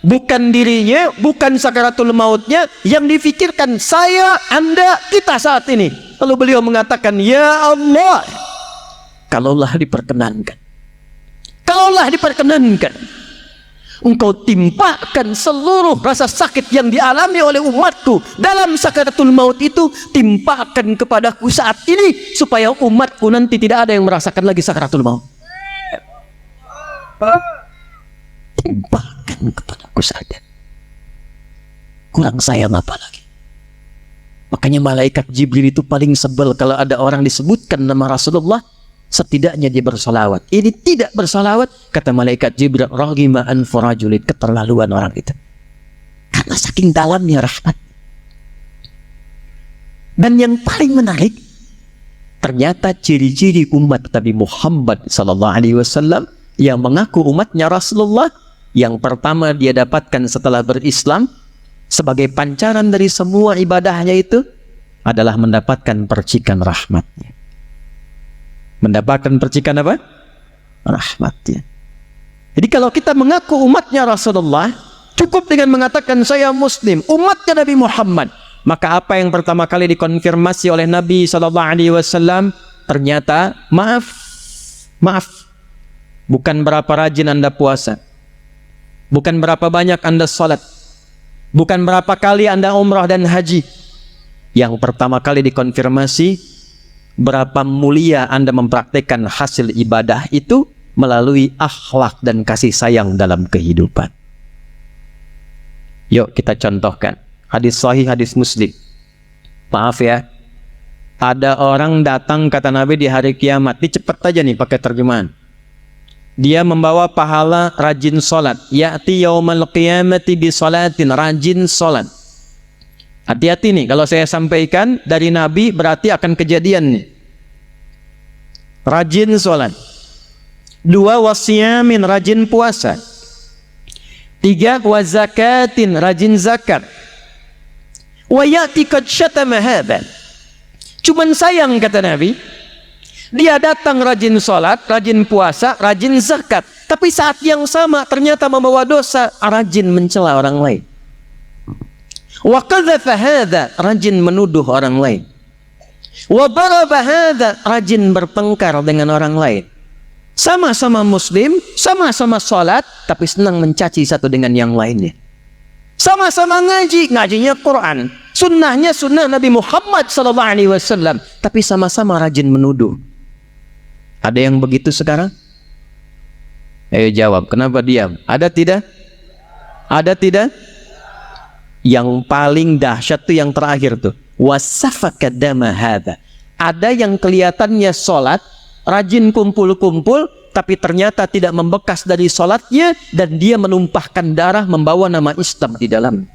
Bukan dirinya, bukan sakaratul mautnya, yang difikirkan saya, Anda, kita saat ini. Lalu beliau mengatakan, ya Allah, kalaulah diperkenankan, Engkau timpakan seluruh rasa sakit yang dialami oleh umatku dalam sakaratul maut itu, timpakan kepadaku saat ini, supaya umatku nanti tidak ada yang merasakan lagi sakaratul maut. Timpakan kepadaku saja. Kurang sayang apa lagi? Makanya malaikat Jibril itu paling sebel kalau ada orang disebutkan nama Rasulullah, setidaknya dia bersolawat. Ini tidak bersolawat, kata malaikat Jibril, raghima anfu rajulin, keterlaluan orang itu. Karena saking dalamnya rahmat. Dan yang paling menarik, ternyata ciri-ciri umat Nabi Muhammad SAW yang mengaku umatnya Rasulullah, yang pertama dia dapatkan setelah berislam, sebagai pancaran dari semua ibadahnya itu adalah mendapatkan percikan rahmatnya. Mendapatkan percikan apa? Rahmatnya. Jadi kalau kita mengaku umatnya Rasulullah, cukup dengan mengatakan saya Muslim, umatnya Nabi Muhammad. Maka apa yang pertama kali dikonfirmasi oleh Nabi SAW? Ternyata maaf, bukan berapa rajin Anda puasa, bukan berapa banyak Anda salat, bukan berapa kali Anda umrah dan haji. Yang pertama kali dikonfirmasi, berapa mulia Anda mempraktekkan hasil ibadah itu melalui akhlak dan kasih sayang dalam kehidupan. Yuk kita contohkan. Hadis sahih, hadis Muslim. Maaf ya, ada orang datang kata Nabi di hari kiamat. Ini cepet aja nih pakai terjemahan. Dia membawa pahala rajin sholat. Ya'ti yaumal qiyamati bi sholatin, rajin sholat. Hati-hati nih, kalau saya sampaikan dari Nabi berarti akan kejadian nih. Rajin sholat. 2, wasiyamin, rajin puasa. 3, wazakatin, rajin zakat. Wa ya'ti qad syatama hadha. Cuman sayang kata Nabi, dia datang rajin sholat, rajin puasa, rajin zakat, tapi saat yang sama ternyata membawa dosa, rajin mencela orang lain. Wa qadhafa hadha, rajin menuduh orang lain. Wa daraba hadha, rajin bertengkar dengan orang lain. Sama-sama muslim, sama-sama sholat, tapi senang mencaci satu dengan yang lainnya. Sama-sama ngaji, ngajinya Quran, sunnahnya sunnah Nabi Muhammad SAW, tapi sama-sama rajin menuduh. Ada yang begitu sekarang? Ayo jawab, kenapa diam? Ada tidak? Ada tidak? Yang paling dahsyat tuh yang terakhir tuh, wasafaka dama hadza. Ada yang kelihatannya sholat, rajin kumpul-kumpul, tapi ternyata tidak membekas dari sholatnya, dan dia menumpahkan darah membawa nama Islam di dalam.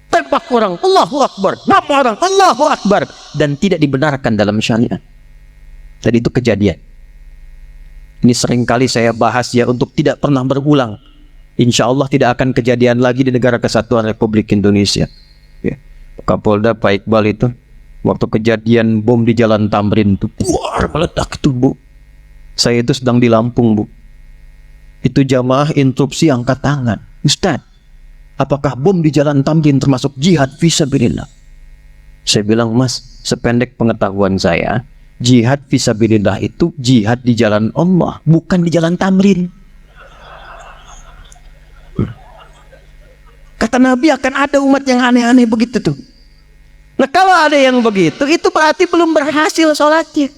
Tembak orang, Allahu Akbar, nama orang, Allahu Akbar, dan tidak dibenarkan dalam syariat. Dan itu kejadian. Ini seringkali saya bahas ya untuk tidak pernah berulang. Insya Allah tidak akan kejadian lagi di Negara Kesatuan Republik Indonesia. Ya. Kapolda Pak Iqbal itu waktu kejadian bom di Jalan Tamrin itu, wah, meledak itu Bu. Saya itu sedang di Lampung Bu. Itu jamaah instruksi angkat tangan. Ustaz, apakah bom di Jalan Tamrin termasuk jihad fisabilillah? Saya bilang, Mas, sependek pengetahuan saya, jihad fisabilillah itu jihad di jalan Allah, bukan di Jalan Tamrin. Kata Nabi akan ada umat yang aneh-aneh begitu tuh. Nah kalau ada yang begitu, itu berarti belum berhasil sholatnya.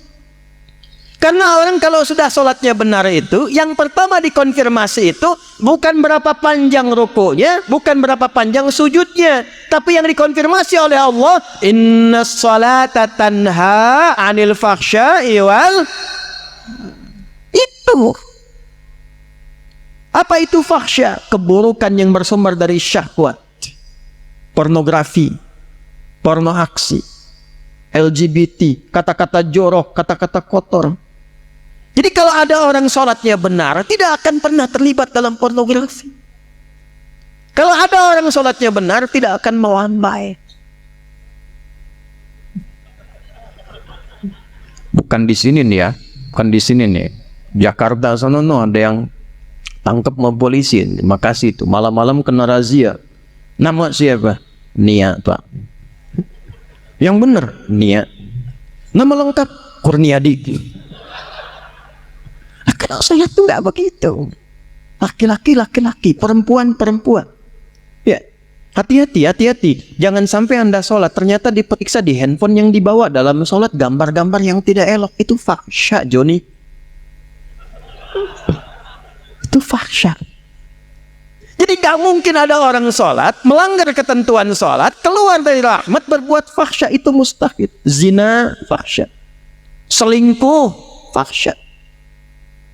Karena orang kalau sudah sholatnya benar itu, yang pertama dikonfirmasi itu bukan berapa panjang rukunya, bukan berapa panjang sujudnya, tapi yang dikonfirmasi oleh Allah, inna sholata tanha anil fakhsya'i wal. Itu. Apa itu fakhsya? Keburukan yang bersumber dari syahwat, pornografi, porno aksi, LGBT, kata-kata jorok, kata-kata kotor. Jadi kalau ada orang sholatnya benar, tidak akan pernah terlibat dalam pornografi. Kalau ada orang sholatnya benar, tidak akan melambai. Bukan di sini nih ya, bukan di sini nih. Jakarta sana ada yang tangkap sama polisi, makasih itu malam-malam kena razia. Nama siapa? Nia Pak. Yang benar Nia. Nama lengkap Kurniadi. Nah, kalau saya tuh nggak begitu. Laki-laki laki-laki, perempuan perempuan. Ya, hati-hati. Jangan sampai Anda sholat ternyata diperiksa di handphone yang dibawa dalam sholat gambar-gambar yang tidak elok. Itu fakhsya, Joni. Itu fakhsya. Jadi gak mungkin ada orang sholat melanggar ketentuan sholat, keluar dari rahmat, berbuat fakhsya. Itu mustahil. Zina fakhsya, selingkuh fakhsya.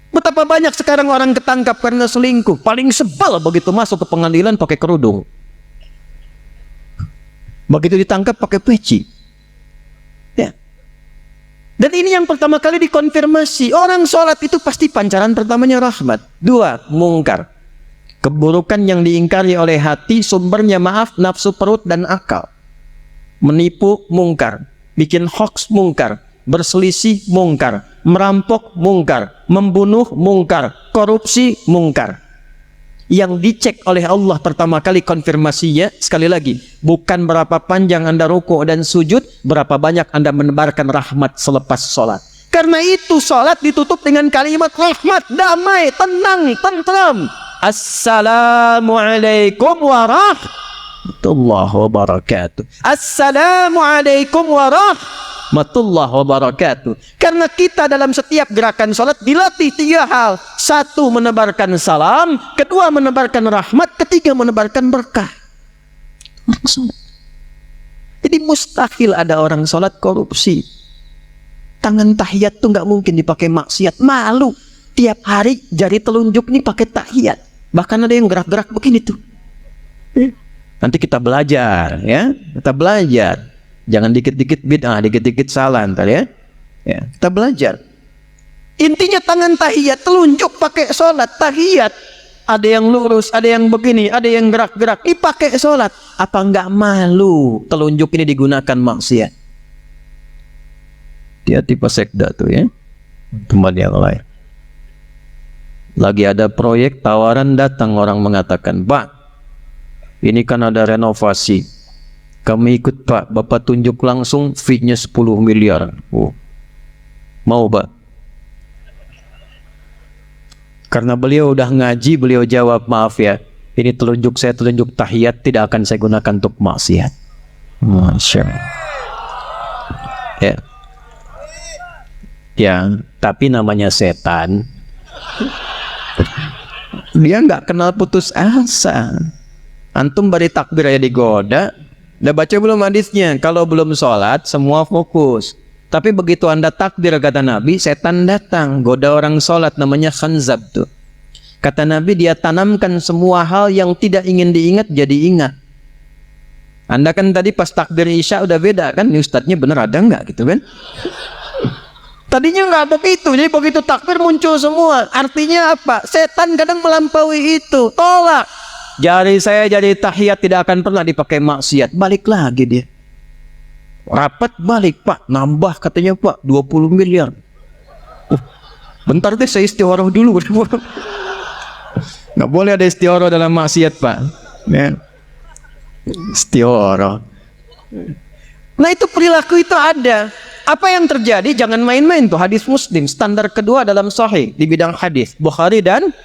Betapa banyak sekarang orang ketangkap karena selingkuh. Paling sebel begitu masuk ke pengadilan pakai kerudung, begitu ditangkap pakai peci. Ya. Dan ini yang pertama kali dikonfirmasi. Orang sholat itu pasti pancaran pertamanya rahmat. 2, mungkar. Keburukan yang diingkari oleh hati, sumbernya maaf, nafsu perut dan akal. Menipu, mungkar. Bikin hoax, mungkar. Berselisih, mungkar. Merampok, mungkar. Membunuh, mungkar. Korupsi, mungkar. Yang dicek oleh Allah pertama kali konfirmasinya, sekali lagi, bukan berapa panjang Anda ruku dan sujud, berapa banyak Anda menebarkan rahmat selepas sholat. Karena itu sholat ditutup dengan kalimat rahmat, damai, tenang, tentram. Assalamualaikum warahmatullahi wabarakatuh. Assalamualaikum warahmatullahi wabarakatuh. Karena kita dalam setiap gerakan sholat dilatih 3 hal. 1, menebarkan salam. 2, menebarkan rahmat. 3, menebarkan berkah. Orang sholat. Jadi mustahil ada orang sholat korupsi. Tangan tahiyat tuh nggak mungkin dipakai maksiat. Malu. Tiap hari jari telunjuk nih pakai tahiyat. Bahkan ada yang gerak-gerak begini tuh. Nanti kita belajar ya, kita belajar. Jangan dikit-dikit bid'ah, dikit-dikit salah ntar ya. Ya, kita belajar. Intinya tangan tahiyat, telunjuk pakai sholat tahiyat. Ada yang lurus, ada yang begini, ada yang gerak-gerak. Dipakai sholat. Apa enggak malu telunjuk ini digunakan maksiat? Dia tipe sekda tuh ya. Tempat yang lain. Lagi ada proyek tawaran datang orang mengatakan, Pak, ini kan ada renovasi. Kami ikut Pak, Bapak tunjuk langsung fee-nya 10 miliar. Oh. Mau Pak? Karena beliau udah ngaji, beliau jawab, maaf ya, ini telunjuk saya telunjuk tahiyat, tidak akan saya gunakan untuk maksiat. Masya Allah. Ya. Ya, tapi namanya setan. Dia nggak kenal putus asa. Antum bari takbir aja digoda. Udah baca belum hadisnya? Kalau belum sholat, semua fokus. Tapi begitu anda takbir, kata Nabi, setan datang, goda orang sholat, namanya khanzab tuh. Kata Nabi, dia tanamkan semua hal yang tidak ingin diingat, jadi ingat. Anda kan tadi pas takbir isya udah beda kan, ini ustadznya bener ada nggak gitu kan? Tadinya nggak begitu, jadi begitu takbir muncul semua. Artinya apa? Setan kadang melampaui itu, tolak. Jari saya jadi tahiyat tidak akan pernah dipakai maksiat. Balik lagi dia. Rapat balik, Pak, nambah katanya Pak 20 miliar. Bentar deh saya istikharah dulu. Nggak boleh ada istikharah dalam maksiat Pak ya. Istikharah. Nah itu perilaku itu ada. Apa yang terjadi? Jangan main-main tuh. Hadis Muslim, standar kedua dalam sahih di bidang hadis, Bukhari dan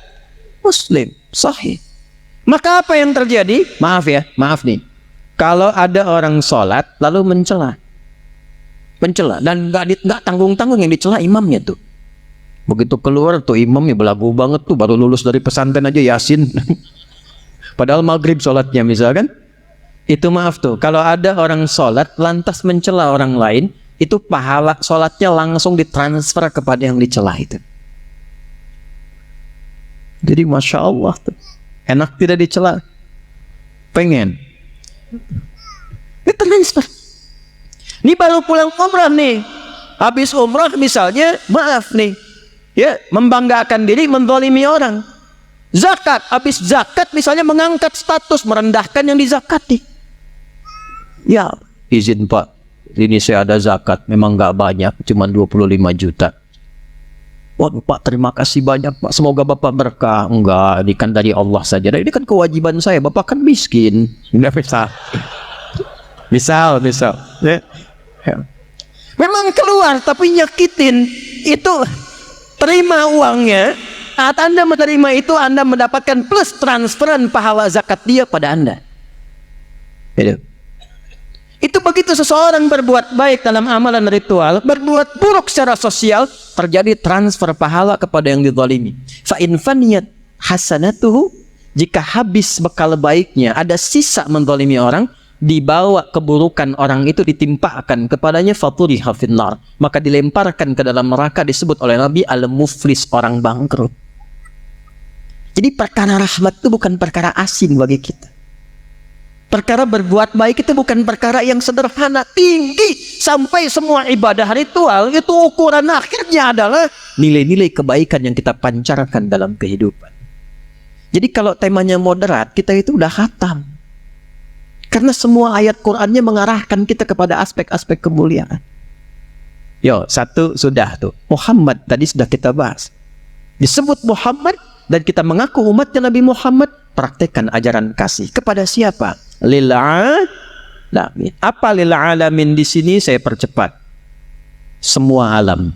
Muslim, sahih. Maka apa yang terjadi? Maaf ya, maaf nih. Kalau ada orang sholat lalu mencela dan nggak tanggung-tanggung yang dicela imamnya tuh. Begitu keluar tuh imamnya belagu banget tuh, baru lulus dari pesantren aja Yasin. Padahal maghrib sholatnya misalkan. Itu maaf tuh, kalau ada orang sholat lantas mencela orang lain, itu pahala sholatnya langsung ditransfer kepada yang dicela itu. Jadi Masya Allah tuh, enak tidak dicela, pengen transfer. Ini baru pulang umrah nih, habis umrah misalnya, maaf nih ya, membanggakan diri, menzalimi orang. Zakat, habis zakat misalnya mengangkat status, merendahkan yang dizakati. Ya izin Pak, ini saya ada zakat, memang nggak banyak, cuma 25 juta. Waduh Pak, terima kasih banyak Pak, semoga Bapak berkah. Enggak, ini kan dari Allah saja, ini kan kewajiban saya, Bapak kan miskin. Nggak bisa. Misal ya. Memang keluar tapi nyakitin, itu terima uangnya. Saat Anda menerima itu, Anda mendapatkan plus transferan pahala zakat dia pada Anda. Itu begitu seseorang berbuat baik dalam amalan ritual, berbuat buruk secara sosial, terjadi transfer pahala kepada yang dizalimi. Fa in faniyat hasanatuhu, jika habis bekal baiknya, ada sisa menzalimi orang, dibawa keburukan orang itu ditimpakan kepadanya, faturiha finnar, maka dilemparkan ke dalam neraka, disebut oleh Nabi al-muflis, orang bangkrut. Jadi perkara rahmat itu bukan perkara asing bagi kita. Perkara berbuat baik itu bukan perkara yang sederhana, tinggi, sampai semua ibadah ritual itu ukuran akhirnya adalah nilai-nilai kebaikan yang kita pancarkan dalam kehidupan. Jadi kalau temanya moderat, kita itu udah khatam. Karena semua ayat Qur'annya mengarahkan kita kepada aspek-aspek kemuliaan. Yo, satu sudah tuh. Muhammad tadi sudah kita bahas. Disebut Muhammad dan kita mengaku umatnya Nabi Muhammad, praktekkan ajaran kasih kepada siapa? Lil alamin. Apa lil alamin di sini saya percepat. Semua alam.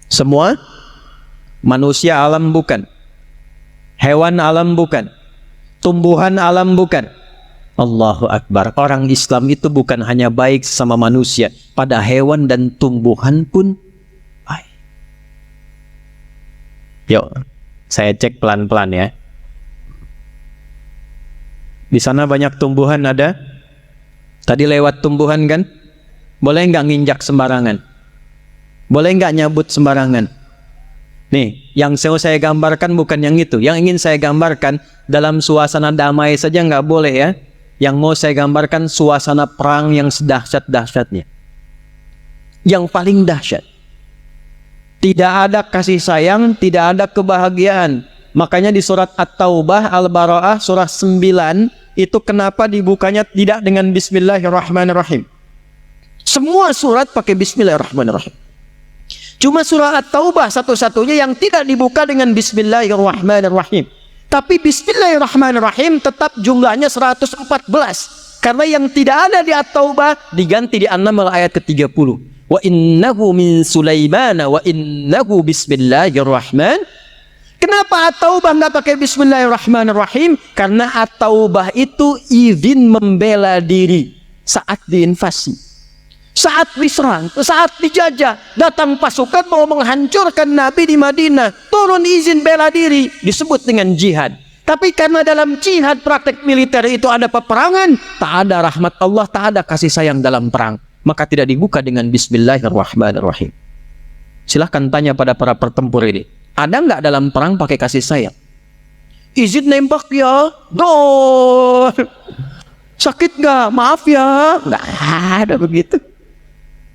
Semua manusia alam bukan. Hewan alam bukan. Tumbuhan alam bukan. Allahu Akbar. Orang Islam itu bukan hanya baik sama manusia, pada hewan dan tumbuhan pun baik. Yuk, saya cek pelan-pelan ya. Di sana banyak tumbuhan ada. Tadi lewat tumbuhan kan? Boleh nggak nginjak sembarangan? Boleh nggak nyabut sembarangan? Nih, yang saya gambarkan bukan yang itu. Yang ingin saya gambarkan dalam suasana damai saja nggak boleh ya. Yang mau saya gambarkan suasana perang yang sedahsyat-dahsyatnya. Yang paling dahsyat. Tidak ada kasih sayang, tidak ada kebahagiaan. Makanya di surat At-Taubah, Al-Bara'ah, surah 9, itu kenapa dibukanya tidak dengan Bismillahirrahmanirrahim. Semua surat pakai Bismillahirrahmanirrahim. Cuma surah At-Taubah satu-satunya yang tidak dibuka dengan Bismillahirrahmanirrahim. Tapi Bismillahirrahmanirrahim tetap jumlahnya 114. Karena yang tidak ada di At-Taubah diganti di An-Naml ayat ke-30. Wa innahu min Sulaiman wa innahu Bismillahirrahman. Kenapa At-Taubah nggak pakai Bismillahirrahmanirrahim? Karena At-Taubah itu izin membela diri saat diinvasi. Saat diserang, saat dijajah, datang pasukan mau menghancurkan Nabi di Madinah, turun izin bela diri, disebut dengan jihad. Tapi karena dalam jihad praktek militer itu ada peperangan, tak ada rahmat Allah, tak ada kasih sayang dalam perang, maka tidak dibuka dengan Bismillahirrahmanirrahim. Silahkan tanya pada para pertempur ini, ada nggak dalam perang pakai kasih sayang? Izin nembak ya, dor. Sakit nggak? Maaf ya, nggak ada begitu.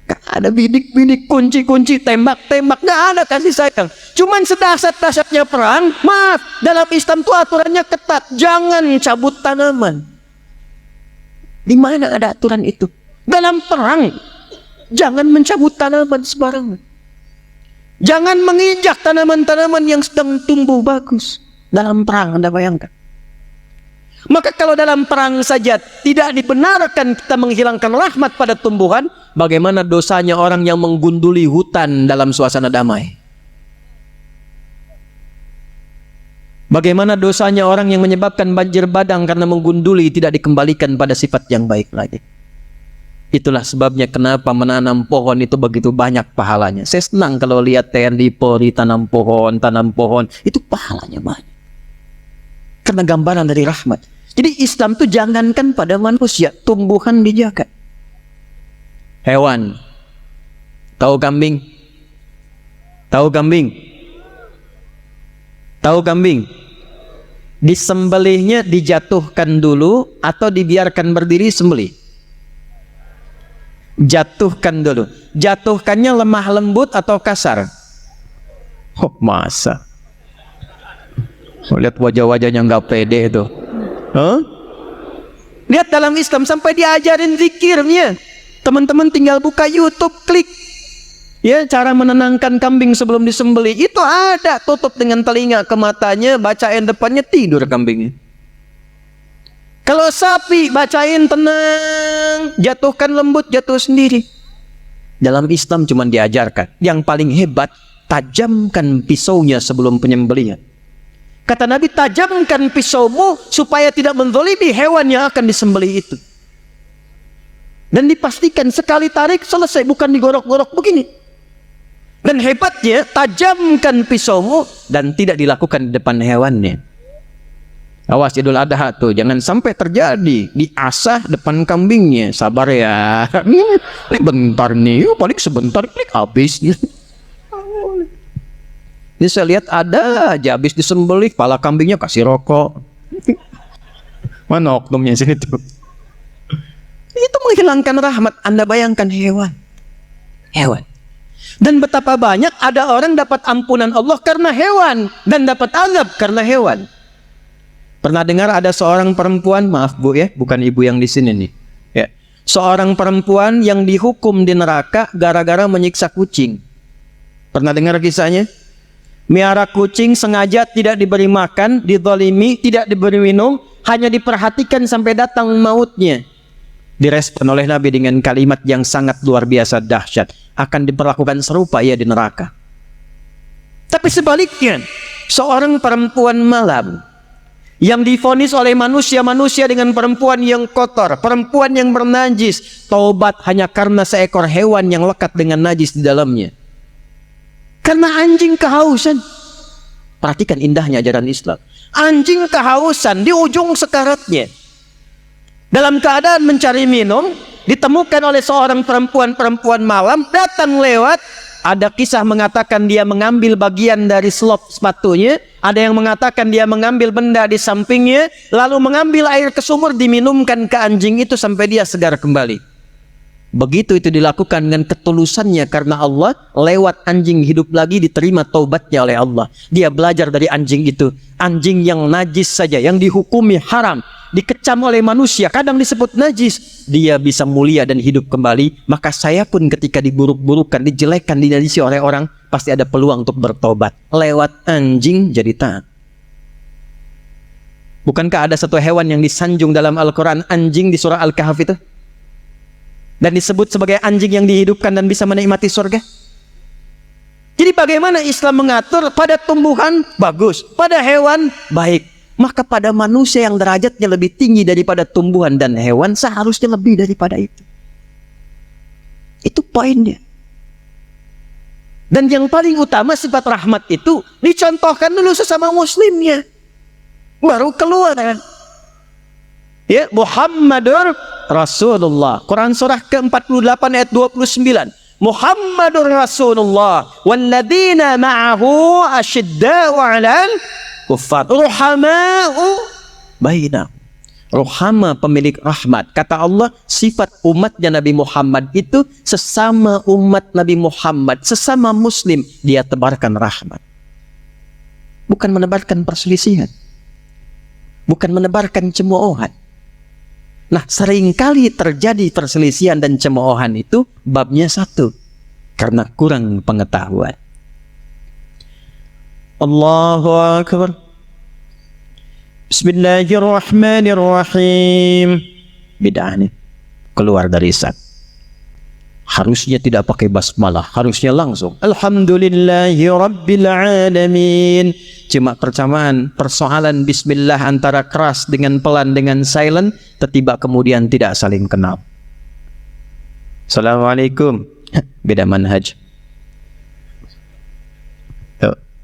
Gak ada bidik-bidik, kunci-kunci, tembak-tembak, gak ada kasih sayang. Cuman sedahsyat-dahsyatnya perang, maaf, dalam Islam itu aturannya ketat, jangan cabut tanaman. Di mana ada aturan itu? Dalam perang, jangan mencabut tanaman sembarangan. Jangan menginjak tanaman-tanaman yang sedang tumbuh bagus. Dalam perang, Anda bayangkan. Maka kalau dalam perang saja tidak dibenarkan kita menghilangkan rahmat pada tumbuhan, bagaimana dosanya orang yang menggunduli hutan dalam suasana damai? Bagaimana dosanya orang yang menyebabkan banjir bandang karena menggunduli tidak dikembalikan pada sifat yang baik lagi? Itulah sebabnya kenapa menanam pohon itu begitu banyak pahalanya. Saya senang kalau lihat TNI Polri tanam pohon, itu pahalanya banyak. Karena gambaran dari rahmat. Jadi Islam itu jangankan pada manusia, tumbuhan dijaga. Hewan. Tahu kambing? Tahu kambing? Tahu kambing? Disembelihnya dijatuhkan dulu atau dibiarkan berdiri sembelih? Jatuhkan dulu. Jatuhkannya lemah lembut atau kasar? Oh, masa? Lihat wajah-wajahnya nggak pede itu. Huh? Lihat dalam Islam sampai diajarin zikirnya. Teman-teman tinggal buka YouTube, klik. Ya, cara menenangkan kambing sebelum disembelih. Itu ada, tutup dengan telinga ke matanya, bacain depannya, tidur kambingnya. Kalau sapi, bacain tenang, jatuhkan lembut, jatuh sendiri. Dalam Islam cuma diajarkan. Yang paling hebat, tajamkan pisaunya sebelum penyembelihan. Kata Nabi, tajamkan pisaumu supaya tidak menzalimi hewan yang akan disembelih itu. Dan dipastikan sekali tarik selesai, bukan digorok-gorok begini. Dan hebatnya, tajamkan pisaumu dan tidak dilakukan di depan hewannya. Awas Idul Adha tuh, jangan sampai terjadi diasah depan kambingnya. Sabar ya, ini bentar nih, paling sebentar klik habis. Ini saya lihat ada aja habis disembelih, kepala kambingnya kasih rokok. Mana oknumnya sini tuh? Itu menghilangkan rahmat. Anda bayangkan hewan. Dan betapa banyak ada orang dapat ampunan Allah karena hewan dan dapat azab karena hewan. Pernah dengar ada seorang perempuan, maaf Bu ya, bukan ibu yang di sini nih. Ya, seorang perempuan yang dihukum di neraka gara-gara menyiksa kucing. Pernah dengar kisahnya? Miara kucing sengaja tidak diberi makan, dizalimi, tidak diberi minum, hanya diperhatikan sampai datang mautnya. Direspon oleh Nabi dengan kalimat yang sangat luar biasa dahsyat. Akan diperlakukan serupa ia di neraka. Tapi sebaliknya, seorang perempuan malam yang divonis oleh manusia-manusia dengan perempuan yang kotor, perempuan yang bernajis, taubat hanya karena seekor hewan yang lekat dengan najis di dalamnya. Karena anjing kehausan. Perhatikan indahnya ajaran Islam. Anjing kehausan di ujung sekaratnya, dalam keadaan mencari minum, ditemukan oleh seorang perempuan malam, datang lewat, Ada kisah mengatakan dia mengambil bagian dari selop sepatunya, ada yang mengatakan dia mengambil benda di sampingnya, lalu mengambil air ke sumur diminumkan ke anjing itu sampai dia segar kembali. Begitu itu dilakukan dengan ketulusannya karena Allah, lewat anjing hidup lagi diterima taubatnya oleh Allah. Dia belajar dari anjing itu. Anjing yang najis saja, yang dihukumi haram, dikecam oleh manusia, kadang disebut najis, dia bisa mulia dan hidup kembali. Maka saya pun ketika diburuk-burukan, dijelekkan, dinajisi oleh orang, pasti ada peluang untuk bertobat. Lewat anjing jadi taat. Bukankah ada satu hewan yang disanjung dalam Al-Quran, anjing di surah Al-Kahf itu? Dan disebut sebagai anjing yang dihidupkan dan bisa menikmati surga. Jadi bagaimana Islam mengatur? Pada tumbuhan bagus, pada hewan baik, maka pada manusia yang derajatnya lebih tinggi daripada tumbuhan dan hewan seharusnya lebih daripada itu. Itu poinnya. Dan yang paling utama sifat rahmat itu dicontohkan dulu sesama muslimnya, baru keluar. Ya, Muhammadur Rasulullah. Quran surah ke-48 ayat 29. Muhammadur Rasulullah walladzina ma'ahu asyidda'u 'alal kuffar ruhama'u bainahum. Ruhama, pemilik rahmat. Kata Allah, sifat umatnya Nabi Muhammad itu sesama umat Nabi Muhammad, sesama muslim, dia tebarkan rahmat. Bukan menebarkan perselisihan, bukan menebarkan cemoohan. Nah, seringkali terjadi perselisihan dan cemoohan itu babnya satu, karena kurang pengetahuan. Allahu Akbar. Bismillahirrahmanirrahim. Bid'ah nih, keluar dari Islam. Harusnya tidak pakai basmalah, harusnya langsung Alhamdulillahi Rabbil Alamin. Cuma persoalan bismillah antara keras dengan pelan dengan silent, tiba kemudian tidak saling kenal. Assalamualaikum, beda manhaj.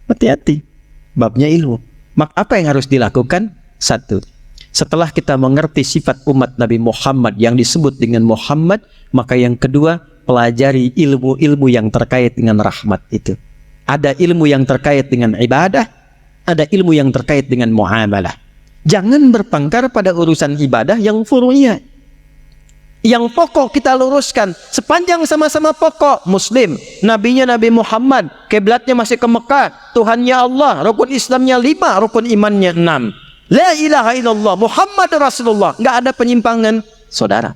Hati-hati, babnya ilmu. Apa yang harus dilakukan? Satu, setelah kita mengerti sifat umat Nabi Muhammad yang disebut dengan Muhammad, maka yang kedua, pelajari ilmu-ilmu yang terkait dengan rahmat itu. Ada ilmu yang terkait dengan ibadah, ada ilmu yang terkait dengan muamalah. Jangan berpangkar pada urusan ibadah yang furu'iyah. Yang pokok kita luruskan, sepanjang sama-sama pokok. Muslim, nabinya Nabi Muhammad, kiblatnya masih ke Mekah, Tuhannya Allah, rukun Islamnya 5, rukun imannya 6. La ilaha illallah Muhammad Rasulullah, nggak ada penyimpangan, saudara.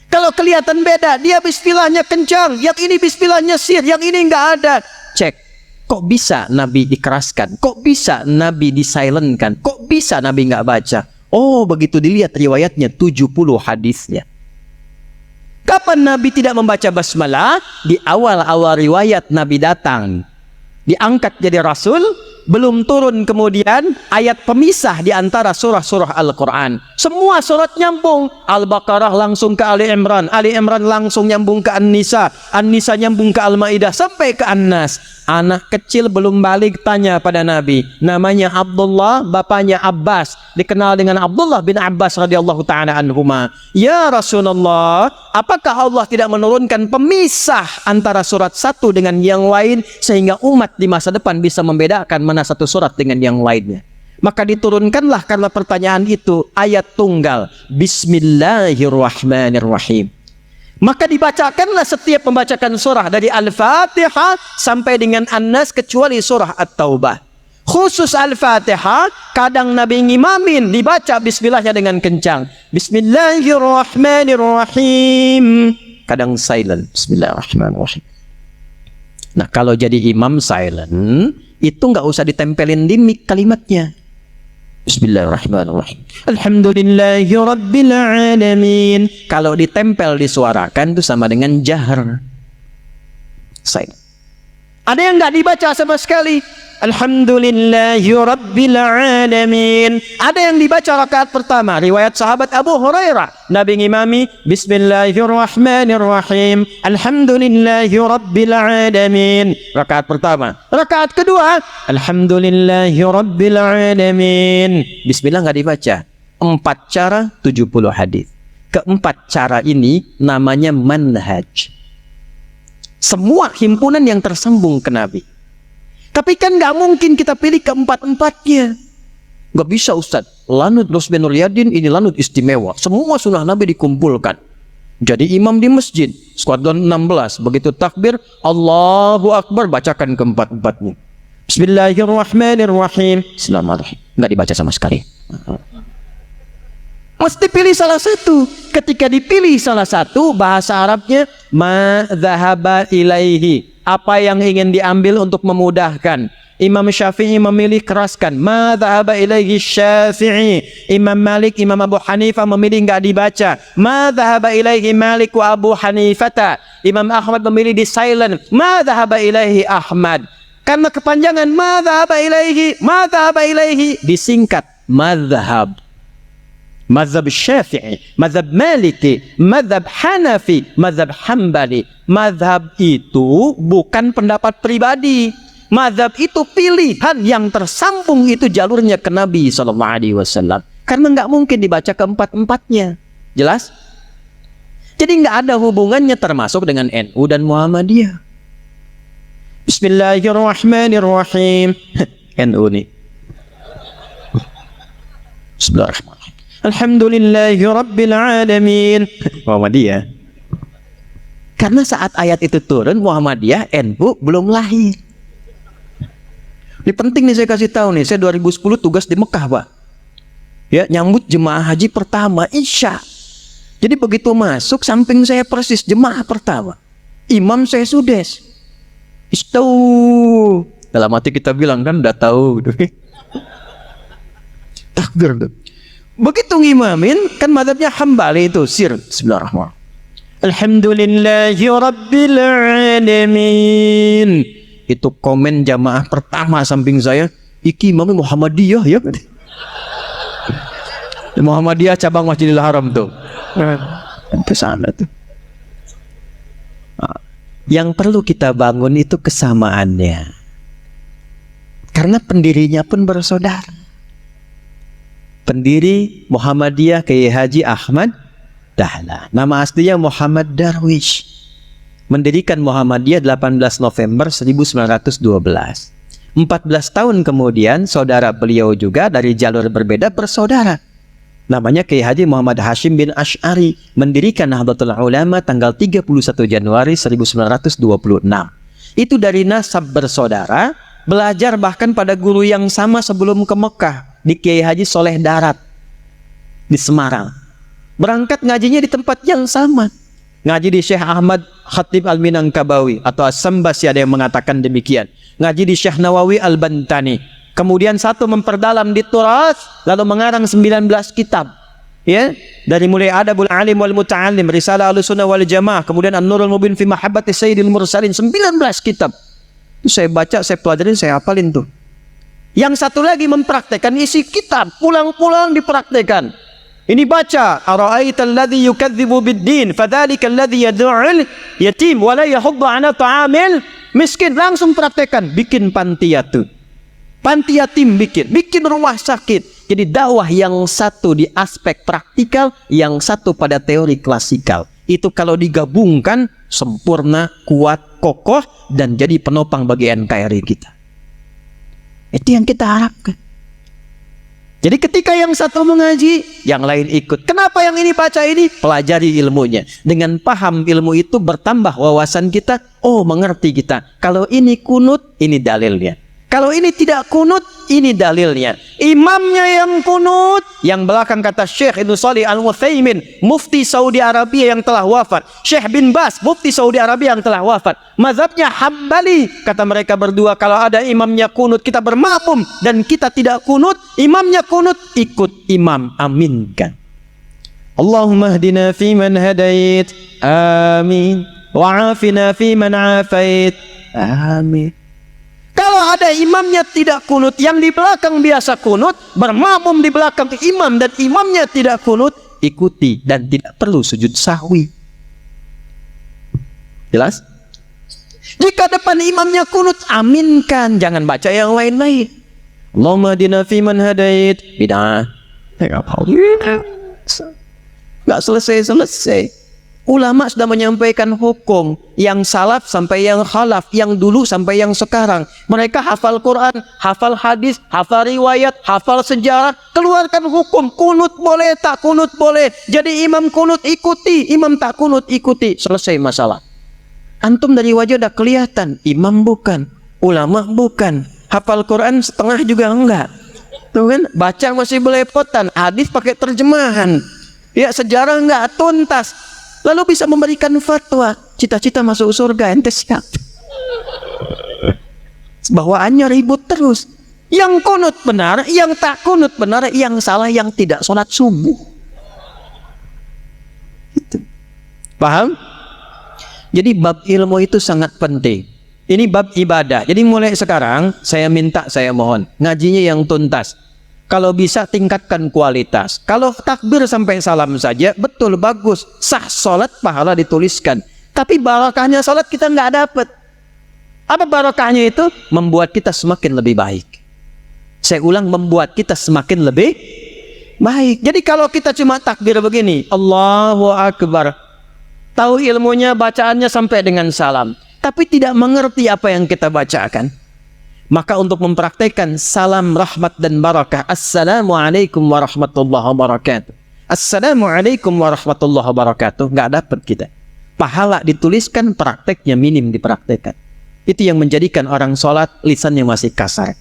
Kalau kelihatan beda, dia bismillahnya kencang, yang ini bismillahnya sir, yang ini nggak ada. Cek, kok bisa Nabi dikeraskan? Kok bisa Nabi disilentkan? Kok bisa Nabi nggak baca? Oh, begitu dilihat riwayatnya 70 hadisnya. Kapan Nabi tidak membaca basmalah? Di awal-awal riwayat Nabi datang, diangkat jadi Rasul, belum turun kemudian ayat pemisah di antara surah-surah Al-Quran. Semua surat nyambung. Al-Baqarah langsung ke Ali Imran, Ali Imran langsung nyambung ke An-Nisa, An-Nisa nyambung ke Al-Ma'idah sampai ke An-Nas. Anak kecil belum balik tanya pada Nabi, namanya Abdullah, bapaknya Abbas, dikenal dengan Abdullah bin Abbas radhiyallahu ta'ala anhuma. Ya Rasulullah, apakah Allah tidak menurunkan pemisah antara surat satu dengan yang lain sehingga umat di masa depan bisa membedakan mana satu surat dengan yang lainnya? Maka diturunkanlah karena pertanyaan itu ayat tunggal, Bismillahirrahmanirrahim. Maka dibacakanlah setiap membacakan surah dari Al-Fatihah sampai dengan An-Nas kecuali surah At-Taubah. Khusus Al-Fatihah, kadang Nabi ngimamin dibaca bismillahnya dengan kencang. Bismillahirrahmanirrahim. Kadang silent. Bismillahirrahmanirrahim. Nah, kalau jadi imam silent, itu nggak usah ditempelin di mic kalimatnya. Bismillahirrahmanirrahim. Alhamdulillahi Rabbil Alamin. Kalau ditempel disuarakan itu sama dengan jahar. Silent. Ada yang nggak dibaca sama sekali. Alhamdulillahi Rabbil Alamin. Ada yang dibaca rakaat pertama. Riwayat sahabat Abu Hurairah, Nabi ngimami Bismillahirrahmanirrahim. Alhamdulillahi Rabbil Alamin. Rakaat pertama. Rakaat kedua, Alhamdulillahi Rabbil Alamin. Bismillah nggak dibaca. 4 cara 70 hadis. Keempat cara ini namanya manhaj. Semua himpunan yang tersambung ke Nabi. Tapi kan nggak mungkin kita pilih keempat-empatnya. Nggak bisa Ustaz. Lanut Rusbin Riyadin ini lanut istimewa. Semua sunnah Nabi dikumpulkan. Jadi imam di masjid, skuadron 16. Begitu takbir, Allahu Akbar, bacakan keempat-empatnya. Bismillahirrahmanirrahim. Bismillahirrahmanirrahim. Nggak dibaca sama sekali. Mesti pilih salah satu. Ketika dipilih salah satu, bahasa Arabnya ma dhahaba ilaihi. Apa yang ingin diambil untuk memudahkan. Imam Syafi'i memilih keraskan. Ma dhahaba ilaihi Syafi'i. Imam Malik, Imam Abu Hanifah memilih enggak dibaca. Ma dhahaba ilaihi Malik wa Abu Hanifata. Imam Ahmad memilih di silent. Ma dhahaba ilaihi Ahmad. Karena kepanjangan ma dhahaba ilaihi disingkat madhhab. Mazhab Syafi'i, mazhab Maliki, mazhab Hanafi, mazhab Hambali. Mazhab itu bukan pendapat pribadi. Mazhab itu pilihan yang tersambung, itu jalurnya ke Nabi SAW. Karena nggak mungkin dibaca keempat-empatnya. Jelas? Jadi nggak ada hubungannya termasuk dengan NU dan Muhammadiyah. Bismillahirrahmanirrahim. NU nih. Bismillahirrahmanirrahim. Alhamdulillahi Rabbil Alamin. Muhammadiyah. Karena saat ayat itu turun, Muhammadiyah, NU belum lahir. Ini penting nih saya kasih tahu nih. Saya 2010 tugas di Mekah, Pak. Ya, nyambut jemaah haji pertama Isya. Jadi begitu masuk, samping saya persis jemaah pertama. Imam saya sudes. Istau. Dalam hati kita bilang kan udah tahu gitu. Takbir tuh. Begitu ngimamin, kan mazhabnya Hambali itu sir. Bismillahirrahmanirrahim. Alhamdulillahi Rabbil Alamin. Itu komen jamaah pertama samping saya. Iki imamnya Muhammadiyah ya. Muhammadiyah cabang Masjidil Haram tuh. Ke sana tuh. Yang perlu kita bangun itu kesamaannya. Karena pendirinya pun bersaudara. Pendiri Muhammadiyah Kiai Haji Ahmad Dahlan. Nama aslinya Muhammad Darwish. Mendirikan Muhammadiyah 18 November 1912. 14 tahun kemudian saudara beliau juga dari jalur berbeda bersaudara. Namanya Kiai Haji Muhammad Hashim bin Asy'ari, mendirikan Nahdlatul Ulama tanggal 31 Januari 1926. Itu dari nasab bersaudara, belajar bahkan pada guru yang sama sebelum ke Mekah, di Kiai Haji Soleh Darat di Semarang. Berangkat ngajinya di tempat yang sama. Ngaji di Syekh Ahmad Khatib Al-Minangkabawi atau As-Sambasi, ada yang mengatakan demikian. Ngaji di Syekh Nawawi Al-Bantani. Kemudian satu memperdalam di Turas, lalu mengarang 19 kitab. Ya, dari mulai Adabul Alim wal Muta'allim, Risalah Ahlussunnah wal Jamaah, kemudian An-Nurul Mubin fi Mahabbati Sayyidil Mursalin, 19 kitab. Itu saya baca, saya pelajarin, saya hafalin tuh. Yang satu lagi mempraktekkan isi kitab, pulang-pulang dipraktekkan. Ini baca, ara'aital ladzi yukadzibu bid-din fadzalika alladzi yad'ul yatim wa la yahuddu 'ala ta'amil miskin. Langsung praktekkan, bikin panti yatim. Panti yatim bikin rumah sakit. Jadi dakwah yang satu di aspek praktikal, yang satu pada teori klasikal. Itu kalau digabungkan sempurna, kuat, kokoh, dan jadi penopang bagi NKRI kita. Itu yang kita harapkan. Jadi ketika yang satu mengaji, yang lain ikut. Kenapa yang ini baca ini? Pelajari ilmunya. Dengan paham ilmu itu bertambah wawasan kita. Oh, mengerti kita. Kalau ini kunut, ini dalilnya. Kalau ini tidak kunut, ini dalilnya. Imamnya yang kunut, yang belakang kata Syekh Ibnu Shalih Al-Utsaimin, mufti Saudi Arabia yang telah wafat. Syekh bin Bas, mufti Saudi Arabia yang telah wafat. Mazhabnya Hambali, kata mereka berdua, kalau ada imamnya kunut, kita bermakmum. Dan kita tidak kunut, imamnya kunut, ikut imam, aminkan. Allahumma hdina fi man hadait, amin. Wa'afina fi man afait, amin. Kalau ada imamnya tidak kunut, yang di belakang biasa kunut, bermakmum di belakang imam dan imamnya tidak kunut, ikuti dan tidak perlu sujud sahwi. Jelas? Jika depan imamnya kunut, aminkan, jangan baca yang lain-lain. Allahumma hdina fi man hadait, bid'ah. Enggak selesai-selesai. Ulama sudah menyampaikan hukum, yang salaf sampai yang khalaf, yang dulu sampai yang sekarang. Mereka hafal Quran, hafal hadis, hafal riwayat, hafal sejarah, keluarkan hukum. Kunut boleh, tak kunut boleh. Jadi imam kunut ikuti, imam tak kunut ikuti. Selesai masalah. Antum dari wajah udah kelihatan, imam bukan, ulama bukan, hafal Quran setengah juga enggak. Tuh kan, baca masih belepotan, hadis pakai terjemahan. Ya, sejarah enggak tuntas. Lalu bisa memberikan fatwa, cita-cita masuk surga, ente siap. Bawaannya ribut terus. Yang kunut benar, yang tak kunut benar, yang salah, yang tidak sholat subuh. Itu. Paham? Jadi bab ilmu itu sangat penting. Ini bab ibadah. Jadi mulai sekarang saya minta, saya mohon, ngajinya yang tuntas. Kalau bisa tingkatkan kualitas. Kalau takbir sampai salam saja, betul, bagus. Sah sholat, pahala dituliskan. Tapi barakahnya sholat kita nggak dapat. Apa barakahnya itu? Membuat kita semakin lebih baik. Saya ulang, membuat kita semakin lebih baik. Jadi kalau kita cuma takbir begini, Allahu Akbar, tahu ilmunya, bacaannya sampai dengan salam, tapi tidak mengerti apa yang kita bacakan, maka untuk mempraktekkan salam rahmat dan barakah, Assalamualaikum warahmatullahi wabarakatuh, Assalamualaikum warahmatullahi wabarakatuh, nggak dapat kita. Pahala dituliskan, prakteknya minim dipraktekkan. Itu yang menjadikan orang sholat lisannya masih kasar,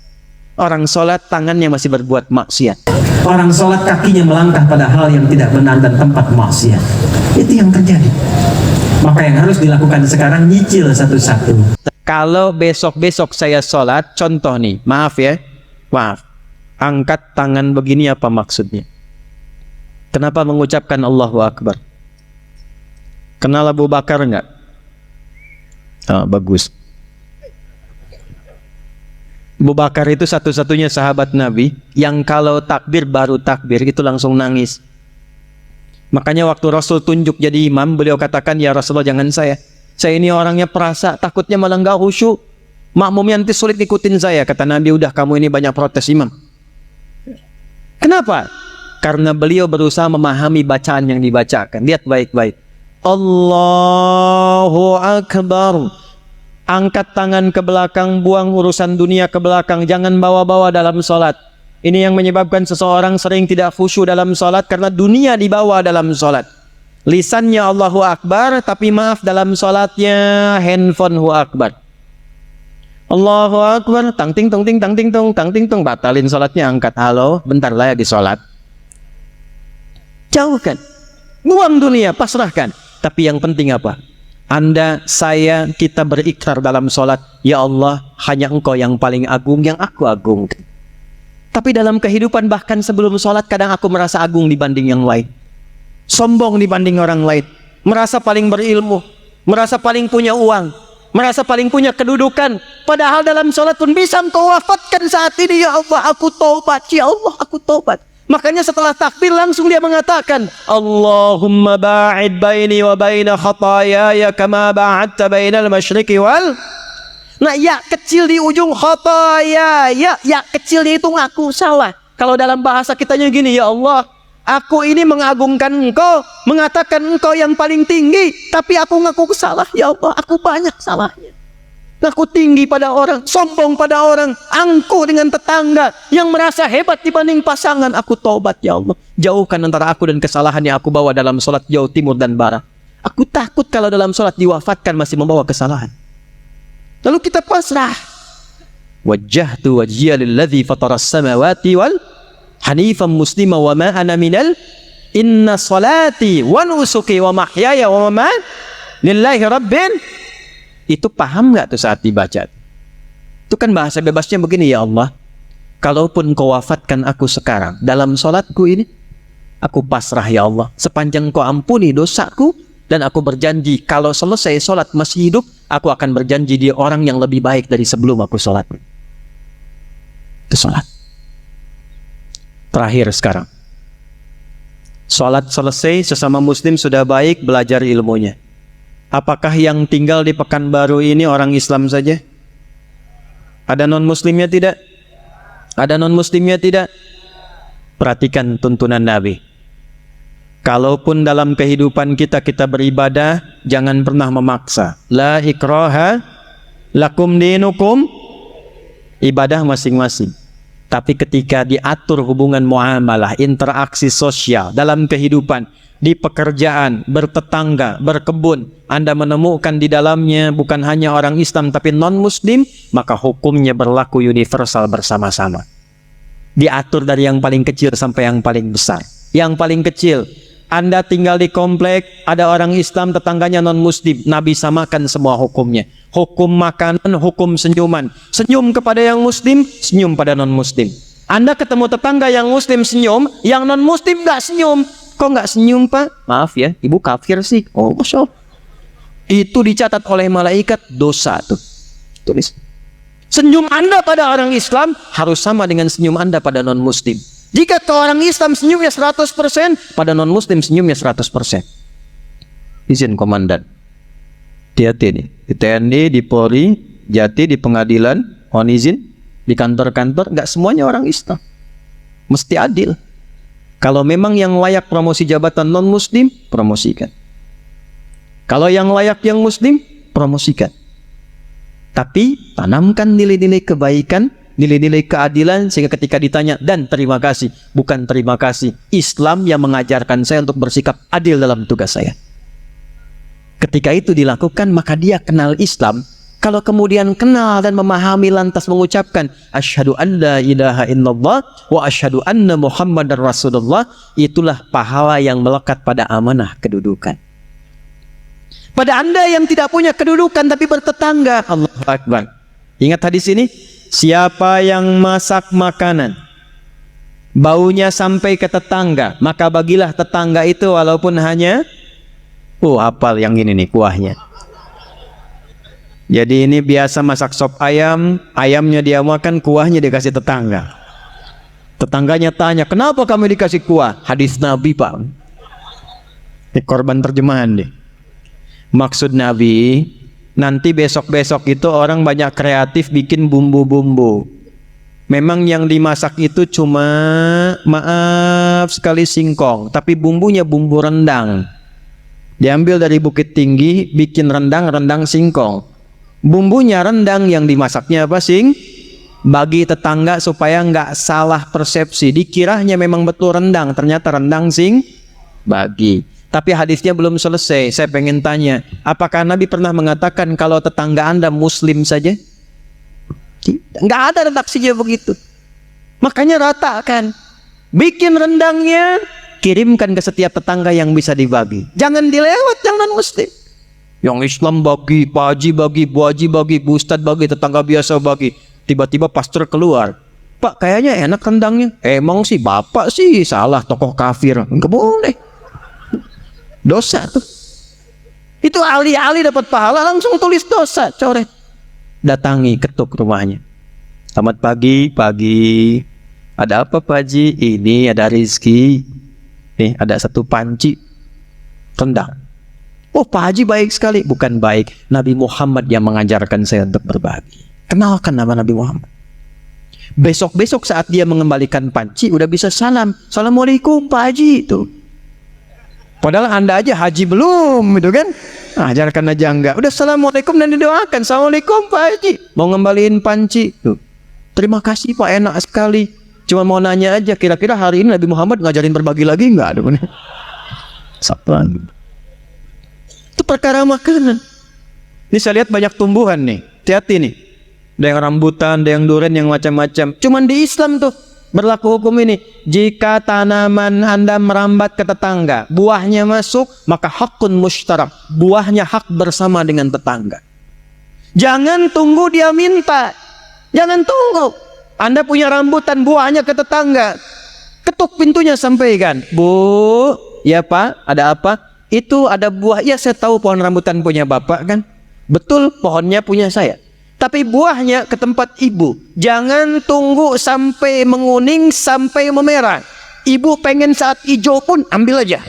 orang sholat tangannya masih berbuat maksiat, Orang sholat kakinya melangkah pada hal yang tidak benar dan tempat maksiat. Itu yang terjadi. Maka yang harus dilakukan sekarang, nyicil satu-satu. Kalau besok-besok saya sholat, contoh nih, maaf ya, maaf, angkat tangan begini apa maksudnya? Kenapa mengucapkan Allahu Akbar? Kenal Abu Bakar enggak? Oh, bagus. Abu Bakar itu satu-satunya sahabat Nabi yang kalau takbir, baru takbir itu langsung nangis. Makanya waktu Rasul tunjuk jadi imam, beliau katakan, ya Rasulullah, jangan saya ini orangnya perasa, takutnya malah nggak khusyuk, makmumnya nanti sulit ikutin saya. Kata Nabi, udah kamu ini banyak protes imam. Kenapa? Karena beliau berusaha memahami bacaan yang dibacakan. Lihat baik-baik. Allahu Akbar. Angkat tangan ke belakang, buang urusan dunia ke belakang, jangan bawa-bawa dalam sholat. Ini yang menyebabkan seseorang sering tidak khusyuk dalam sholat, karena dunia dibawa dalam sholat. Lisannya Allahu Akbar, tapi maaf dalam sholatnya handphone Hu Akbar. Allahu Akbar, tang ting tong ting tang ting tong tang ting tong, batalin sholatnya, angkat, halo, bentar lagi sholat. Jauhkan, buang dunia, pasrahkan. Tapi yang penting apa? Anda, saya, kita berikrar dalam sholat, ya Allah, hanya Engkau yang paling agung, yang aku agungkan. Tapi dalam kehidupan bahkan sebelum sholat, kadang aku merasa agung dibanding yang lain, sombong dibanding orang lain, merasa paling berilmu, merasa paling punya uang, merasa paling punya kedudukan. Padahal dalam sholat pun bisa Engkau wafatkan saat ini, ya Allah, aku taubat, ya Allah, aku taubat. Makanya setelah takbir langsung dia mengatakan, Allahumma ba'id baini wa baina khatayaya kama ba'adta bainal masyriqi wal. Nah, ya kecil di ujung khataya, ya kecil itu ngaku salah. Kalau dalam bahasa kitanya gini, ya Allah, aku ini mengagungkan Engkau, mengatakan Engkau yang paling tinggi, tapi aku ngaku salah, ya Allah, aku banyak salahnya. Ngaku tinggi pada orang, sombong pada orang, angkuh dengan tetangga, yang merasa hebat dibanding pasangan. Aku taubat, ya Allah, jauhkan antara aku dan kesalahan yang aku bawa dalam sholat jauh timur dan barat. Aku takut kalau dalam sholat diwafatkan masih membawa kesalahan. Lalu kita pasrah. Wajjahtu wajhiya lilladzi fataras samawati wal hanifan muslima wa ma ana minal, inna salati wa nusuki wa mahyaya wa mamat lillahi rabbin. Itu paham nggak tuh saat dibaca? Itu kan bahasa bebasnya begini, ya Allah, kalaupun Kau wafatkan aku sekarang dalam sholatku ini, aku pasrah, ya Allah, sepanjang Kau ampuni dosaku, dan aku berjanji kalau selesai sholat masih hidup, aku akan berjanji dia orang yang lebih baik dari sebelum aku sholat. Itu sholat. Terakhir sekarang, sholat selesai, sesama muslim sudah baik, belajar ilmunya. Apakah yang tinggal di Pekanbaru ini orang Islam saja? Ada non-muslimnya tidak? Ada non-muslimnya tidak? Perhatikan tuntunan Nabi. Kalaupun dalam kehidupan kita beribadah, jangan pernah memaksa. La ikraha lakum dinukum, ibadah masing-masing. Tapi ketika diatur hubungan muamalah, interaksi sosial dalam kehidupan, di pekerjaan, bertetangga, berkebun, Anda menemukan di dalamnya bukan hanya orang Islam tapi non-Muslim, maka hukumnya berlaku universal bersama-sama. Diatur dari yang paling kecil sampai yang paling besar. Yang paling kecil, Anda tinggal di komplek, ada orang Islam, tetangganya non-Muslim, Nabi samakan semua hukumnya. Hukum makanan, hukum senyuman. Senyum kepada yang Muslim, senyum pada non-Muslim. Anda ketemu tetangga yang Muslim senyum, yang non-Muslim nggak senyum. Kok nggak senyum, Pak? Maaf ya, ibu kafir sih. Oh, Masya Allah. Itu dicatat oleh malaikat dosa tuh. Tulis. Senyum Anda pada orang Islam harus sama dengan senyum Anda pada non-Muslim. Jika ke orang Islam senyumnya 100%, pada non-Muslim senyumnya 100%. Izin komandan. Hati-hati nih. Di TNI, di Polri, Jati, di pengadilan, mohon izin. Di kantor-kantor, nggak semuanya orang Islam. Mesti adil. Kalau memang yang layak promosi jabatan non-Muslim, promosikan. Kalau yang layak yang Muslim, promosikan. Tapi tanamkan nilai-nilai kebaikan, nilai-nilai keadilan, sehingga ketika ditanya, dan terima kasih, bukan terima kasih, Islam yang mengajarkan saya untuk bersikap adil dalam tugas saya. Ketika itu dilakukan, maka dia kenal Islam. Kalau kemudian kenal dan memahami lantas mengucapkan asyhadu an la ilaha illallah wa asyhadu anna muhammadar rasulullah, itulah pahala yang melekat pada amanah kedudukan. Pada Anda yang tidak punya kedudukan tapi bertetangga, Allahu Akbar. Ingat hadis ini, siapa yang masak makanan baunya sampai ke tetangga, maka bagilah tetangga itu walaupun hanya hafal yang ini nih kuahnya. Jadi ini biasa masak sop ayam, ayamnya dia makan, kuahnya dikasih tetangga. Tetangganya tanya, kenapa kamu dikasih kuah? Hadis Nabi, Pak. Ini korban terjemahan deh. Maksud Nabi, nanti besok-besok itu orang banyak kreatif bikin bumbu-bumbu. Memang yang dimasak itu cuma, maaf sekali, singkong, tapi bumbunya bumbu rendang. Diambil dari Bukit Tinggi, bikin rendang singkong. Bumbunya rendang, yang dimasaknya apa? Bagi tetangga supaya nggak salah persepsi. Dikiranya memang betul rendang, ternyata rendang bagi. Tapi hadisnya belum selesai. Saya pengen tanya, apakah Nabi pernah mengatakan kalau tetangga Anda Muslim saja? Nggak ada redaksinya begitu. Makanya ratakan. Bikin rendangnya, kirimkan ke setiap tetangga yang bisa dibagi. Jangan dilewat yang non-Muslim. Yang Islam bagi, Pak Haji bagi, Bu Haji bagi, Bu Ustadz bagi, tetangga biasa bagi. Tiba-tiba pastor keluar, Pak kayaknya enak rendangnya. Emang sih Bapak sih salah, tokoh kafir. Enggak boleh. Dosa tuh. Itu ahli-ahli dapat pahala, langsung tulis dosa, coret. Datangi, ketuk rumahnya. Selamat pagi, pagi. Ada apa Pak Haji? Ini ada rezeki. Nih ada satu panci rendang. Oh Pak Haji baik sekali. Bukan baik, Nabi Muhammad yang mengajarkan saya untuk berbagi. Kenalkan nama Nabi Muhammad. Besok-besok saat dia mengembalikan panci, udah bisa salam. Assalamualaikum Pak Haji itu. Padahal Anda aja haji belum, gitu kan? Ajarkan aja enggak. Udah assalamualaikum dan didoakan. Assalamualaikum Pak Haji. Mau ngembaliin panci tuh. Terima kasih Pak, enak sekali. Cuma mau nanya aja, kira-kira hari ini Nabi Muhammad ngajarin berbagi lagi enggak? Aduh, Sapran. Itu perkara makanan. Ini saya lihat banyak tumbuhan nih. Hati-hati nih. Ada yang rambutan, ada yang durian, yang macam-macam. Cuman di Islam tuh berlaku hukum ini. Jika tanaman Anda merambat ke tetangga, buahnya masuk, maka hakun mushtarak. Buahnya hak bersama dengan tetangga. Jangan tunggu dia minta. Jangan tunggu. Anda punya rambutan, buahnya ke tetangga. Ketuk pintunya, sampaikan. Bu, ya Pak, ada apa? Itu ada buah. Ya saya tahu pohon rambutan punya Bapak kan. Betul, pohonnya punya saya. Tapi buahnya ke tempat ibu. Jangan tunggu sampai menguning, sampai memerah. Ibu pengen saat hijau pun ambil aja.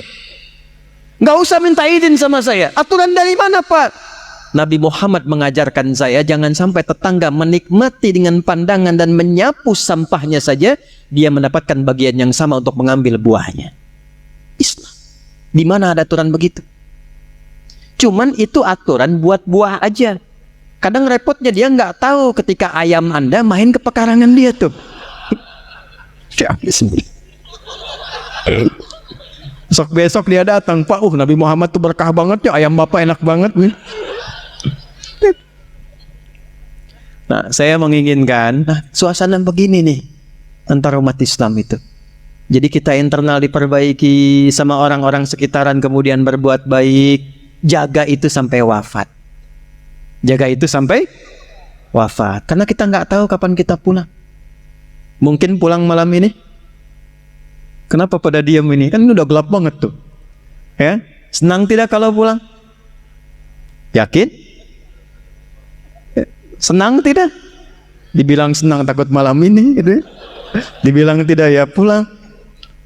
Nggak usah minta izin sama saya. Aturan dari mana Pak? Nabi Muhammad mengajarkan saya, jangan sampai tetangga menikmati dengan pandangan dan menyapu sampahnya saja, dia mendapatkan bagian yang sama untuk mengambil buahnya. Islam. Di mana ada aturan begitu? Cuman itu aturan buat buah aja. Kadang repotnya dia nggak tahu ketika ayam Anda main ke pekarangan dia tuh. Besok dia datang, Pak, Nabi Muhammad tuh berkah banget ya, ayam Bapak enak banget. Nah, saya menginginkan suasana begini nih antara umat Islam itu. Jadi kita internal diperbaiki, sama orang-orang sekitaran kemudian berbuat baik, jaga itu sampai wafat. Jaga itu sampai wafat. Karena kita nggak tahu kapan kita pulang. Mungkin pulang malam ini. Kenapa pada diam ini? Kan udah gelap banget tuh. Ya, senang tidak kalau pulang? Yakin? Senang tidak? Dibilang senang takut malam ini gitu ya. Dibilang tidak ya pulang.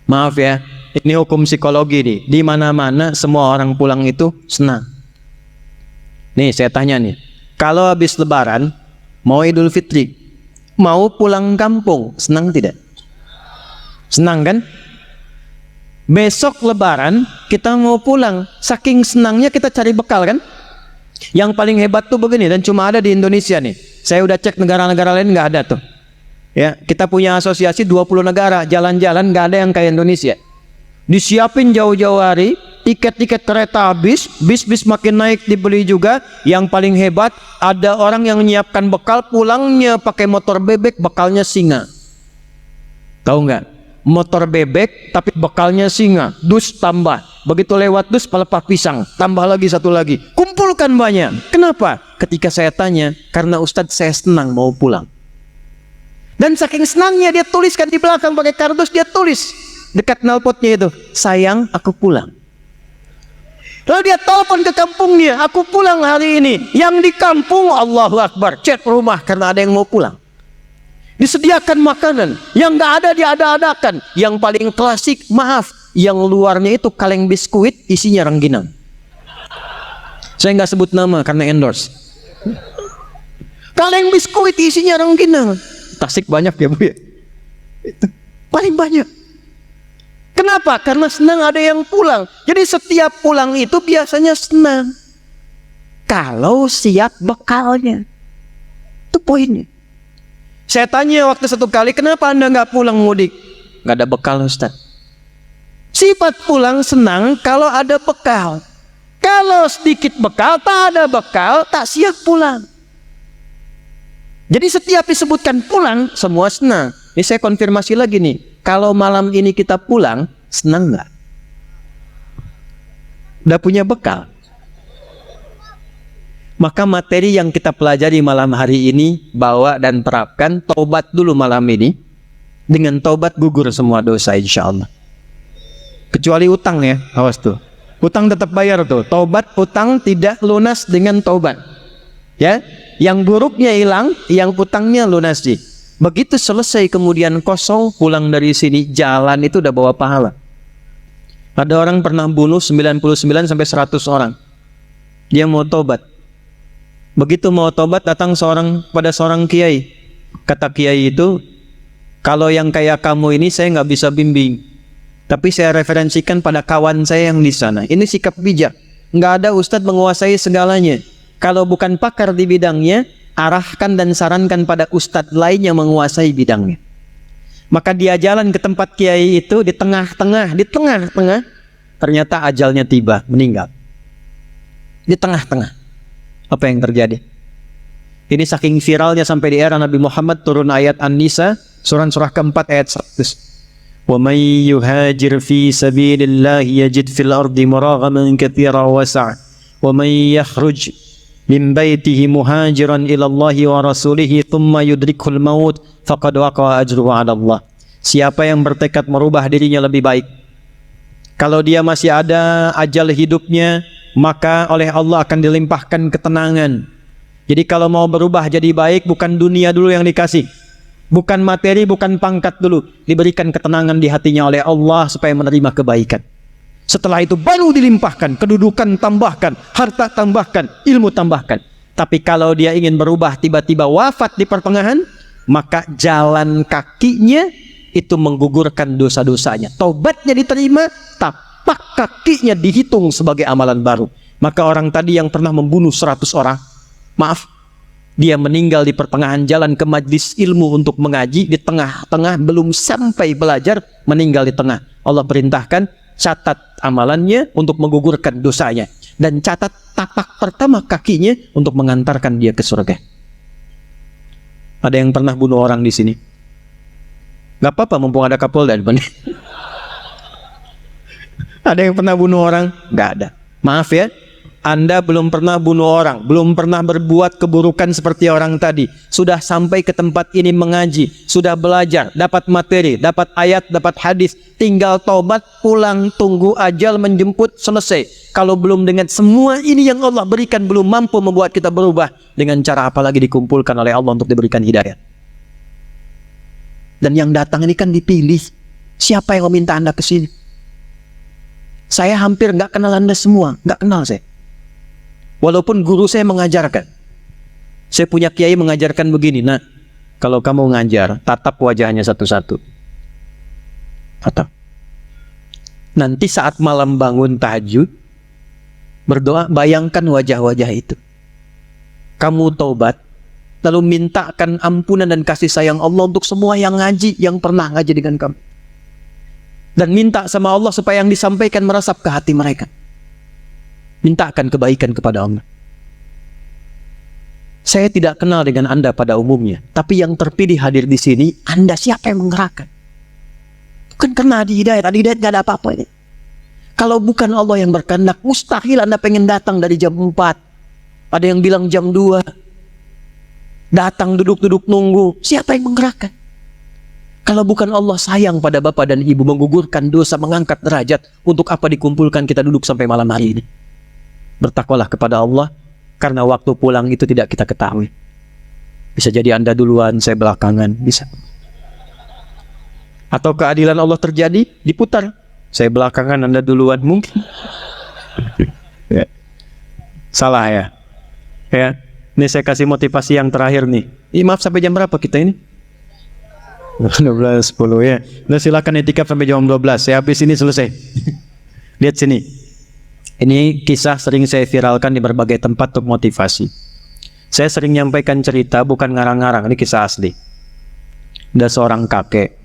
Maaf ya, ini hukum psikologi nih. Di mana-mana semua orang pulang itu senang. Nih saya tanya nih, kalau habis lebaran mau Idul Fitri, mau pulang kampung, senang tidak? Senang kan? Besok lebaran kita mau pulang, saking senangnya kita cari bekal kan? Yang paling hebat tuh begini, dan cuma ada di Indonesia nih. Saya udah cek negara-negara lain nggak ada tuh. Ya, kita punya asosiasi 20 negara, jalan-jalan nggak ada yang kayak Indonesia. Disiapin jauh-jauh hari, tiket-tiket kereta habis, bis-bis makin naik dibeli juga. Yang paling hebat, ada orang yang menyiapkan bekal, pulangnya pakai motor bebek, bekalnya singa. Tahu nggak? Motor bebek tapi bekalnya singa, dus tambah. Begitu lewat dus pelepah pisang, tambah lagi satu lagi. Kumpulkan banyak. Kenapa? Ketika saya tanya, karena Ustadz saya senang mau pulang. Dan saking senangnya dia tuliskan di belakang pakai kardus, dia tulis dekat knalpotnya itu, sayang aku pulang. Lalu dia telepon ke kampungnya, aku pulang hari ini. Yang di kampung, Allahu Akbar, chat rumah karena ada yang mau pulang. Disediakan makanan, yang nggak ada diada-adakan. Yang paling klasik, maaf, yang luarnya itu kaleng biskuit, isinya rengginang. Saya nggak sebut nama karena endorse. Kaleng biskuit isinya rengginang. Tasik banyak ya Bu ya? Itu paling banyak. Kenapa? Karena senang ada yang pulang. Jadi setiap pulang itu biasanya senang. Kalau siap bekalnya. Itu poinnya. Saya tanya waktu satu kali, kenapa Anda nggak pulang mudik? Nggak ada bekal Ustaz. Sifat pulang senang kalau ada bekal. Kalau sedikit bekal, tak ada bekal, tak siap pulang. Jadi setiap disebutkan pulang, semua senang. Ini saya konfirmasi lagi nih. Kalau malam ini kita pulang, senang nggak? Udah punya bekal? Maka materi yang kita pelajari malam hari ini, bawa dan terapkan. Taubat dulu malam ini. Dengan taubat gugur semua dosa insya Allah. Kecuali utang ya, awas tuh. Utang tetap bayar tuh. Taubat utang tidak lunas dengan taubat. Ya, yang buruknya hilang, yang utangnya lunasi. Begitu selesai kemudian kosong, pulang dari sini, jalan itu udah bawa pahala. Ada orang pernah bunuh 99 sampai 100 orang. Dia mau taubat. Begitu mau tobat datang pada seorang kiai. Kata kiai itu, kalau yang kayak kamu ini saya nggak bisa bimbing, tapi saya referensikan pada kawan saya yang di sana. Ini sikap bijak. Nggak ada ustadz menguasai segalanya. Kalau bukan pakar di bidangnya, arahkan dan sarankan pada ustadz lain yang menguasai bidangnya. Maka dia jalan ke tempat kiai itu, di tengah-tengah, ternyata ajalnya tiba, meninggal. Di tengah-tengah. Apa yang terjadi? Ini saking viralnya sampai di era Nabi Muhammad turun ayat An-Nisa surah keempat ayat 100. Wa may yuhajir fi sabilillahi yajid fil ardi muraghaman katsiran wasi'a wa may yakhruj min baitihi muhajiran ila Allah wa rasulihi thumma yudrikul maut faqad waqa'a ajruhu 'ala Allah. Siapa yang bertekad merubah dirinya lebih baik, kalau dia masih ada ajal hidupnya, maka oleh Allah akan dilimpahkan ketenangan. Jadi kalau mau berubah jadi baik, bukan dunia dulu yang dikasih, bukan materi, bukan pangkat dulu, diberikan ketenangan di hatinya oleh Allah supaya menerima kebaikan. Setelah itu baru dilimpahkan, kedudukan tambahkan, harta tambahkan, ilmu tambahkan. Tapi kalau dia ingin berubah tiba-tiba wafat di pertengahan, maka jalan kakinya itu menggugurkan dosa-dosanya. Taubatnya diterima, tapak kakinya dihitung sebagai amalan baru. Maka orang tadi yang pernah membunuh 100 orang, maaf, dia meninggal di pertengahan jalan ke majlis ilmu untuk mengaji, di tengah-tengah belum sampai belajar, meninggal di tengah. Allah perintahkan, catat amalannya untuk menggugurkan dosanya, dan catat tapak pertama kakinya untuk mengantarkan dia ke surga. Ada yang pernah bunuh orang di sini? Gak apa-apa, mumpung ada Kapolda. Ada yang pernah bunuh orang? Gak ada. Maaf ya, Anda belum pernah bunuh orang, belum pernah berbuat keburukan seperti orang tadi. Sudah sampai ke tempat ini mengaji, sudah belajar, dapat materi, dapat ayat, dapat hadis. Tinggal taubat, pulang, tunggu ajal menjemput, selesai. Kalau belum dengan semua ini yang Allah berikan, belum mampu membuat kita berubah, dengan cara apa lagi dikumpulkan oleh Allah untuk diberikan hidayah? Dan yang datang ini kan dipilih. Siapa yang meminta Anda ke sini? Saya hampir nggak kenal Anda semua, nggak kenal saya. Walaupun guru saya mengajarkan, saya punya kiai mengajarkan begini, nah, kalau kamu ngajar, tatap wajahnya satu-satu. Tatap. Nanti saat malam bangun tahajud, berdoa, bayangkan wajah-wajah itu. Kamu taubat, lalu mintakan ampunan dan kasih sayang Allah untuk semua yang ngaji, yang pernah ngaji dengan kamu. Dan minta sama Allah supaya yang disampaikan meresap ke hati mereka. Mintakan kebaikan kepada Allah. Saya tidak kenal dengan Anda pada umumnya, tapi yang terpilih hadir di sini, Anda siapa yang menggerakkan? Bukan karena Adi Hidayat gak ada apa-apa ini. Kalau bukan Allah yang berkehendak, mustahil Anda pengen datang dari jam 4. Ada yang bilang jam 2. Datang duduk-duduk nunggu, siapa yang menggerakkan? Kalau bukan Allah sayang pada bapak dan ibu, menggugurkan dosa, mengangkat derajat, untuk apa dikumpulkan kita duduk sampai malam hari ini? Bertakwalah kepada Allah, karena waktu pulang itu tidak kita ketahui. Bisa jadi Anda duluan, saya belakangan, bisa. Atau keadilan Allah terjadi, diputar. Saya belakangan, Anda duluan, mungkin. Ya. Salah ya. Ya. Ini saya kasih motivasi yang terakhir nih. Maaf, sampai jam berapa kita ini? 12.10 ya. Nah, silakan itikaf sampai jam 12. Saya habis ini selesai. Lihat sini. Ini kisah sering saya viralkan di berbagai tempat untuk motivasi. Saya sering nyampaikan cerita, bukan ngarang-ngarang. Ini kisah asli. Ada seorang kakek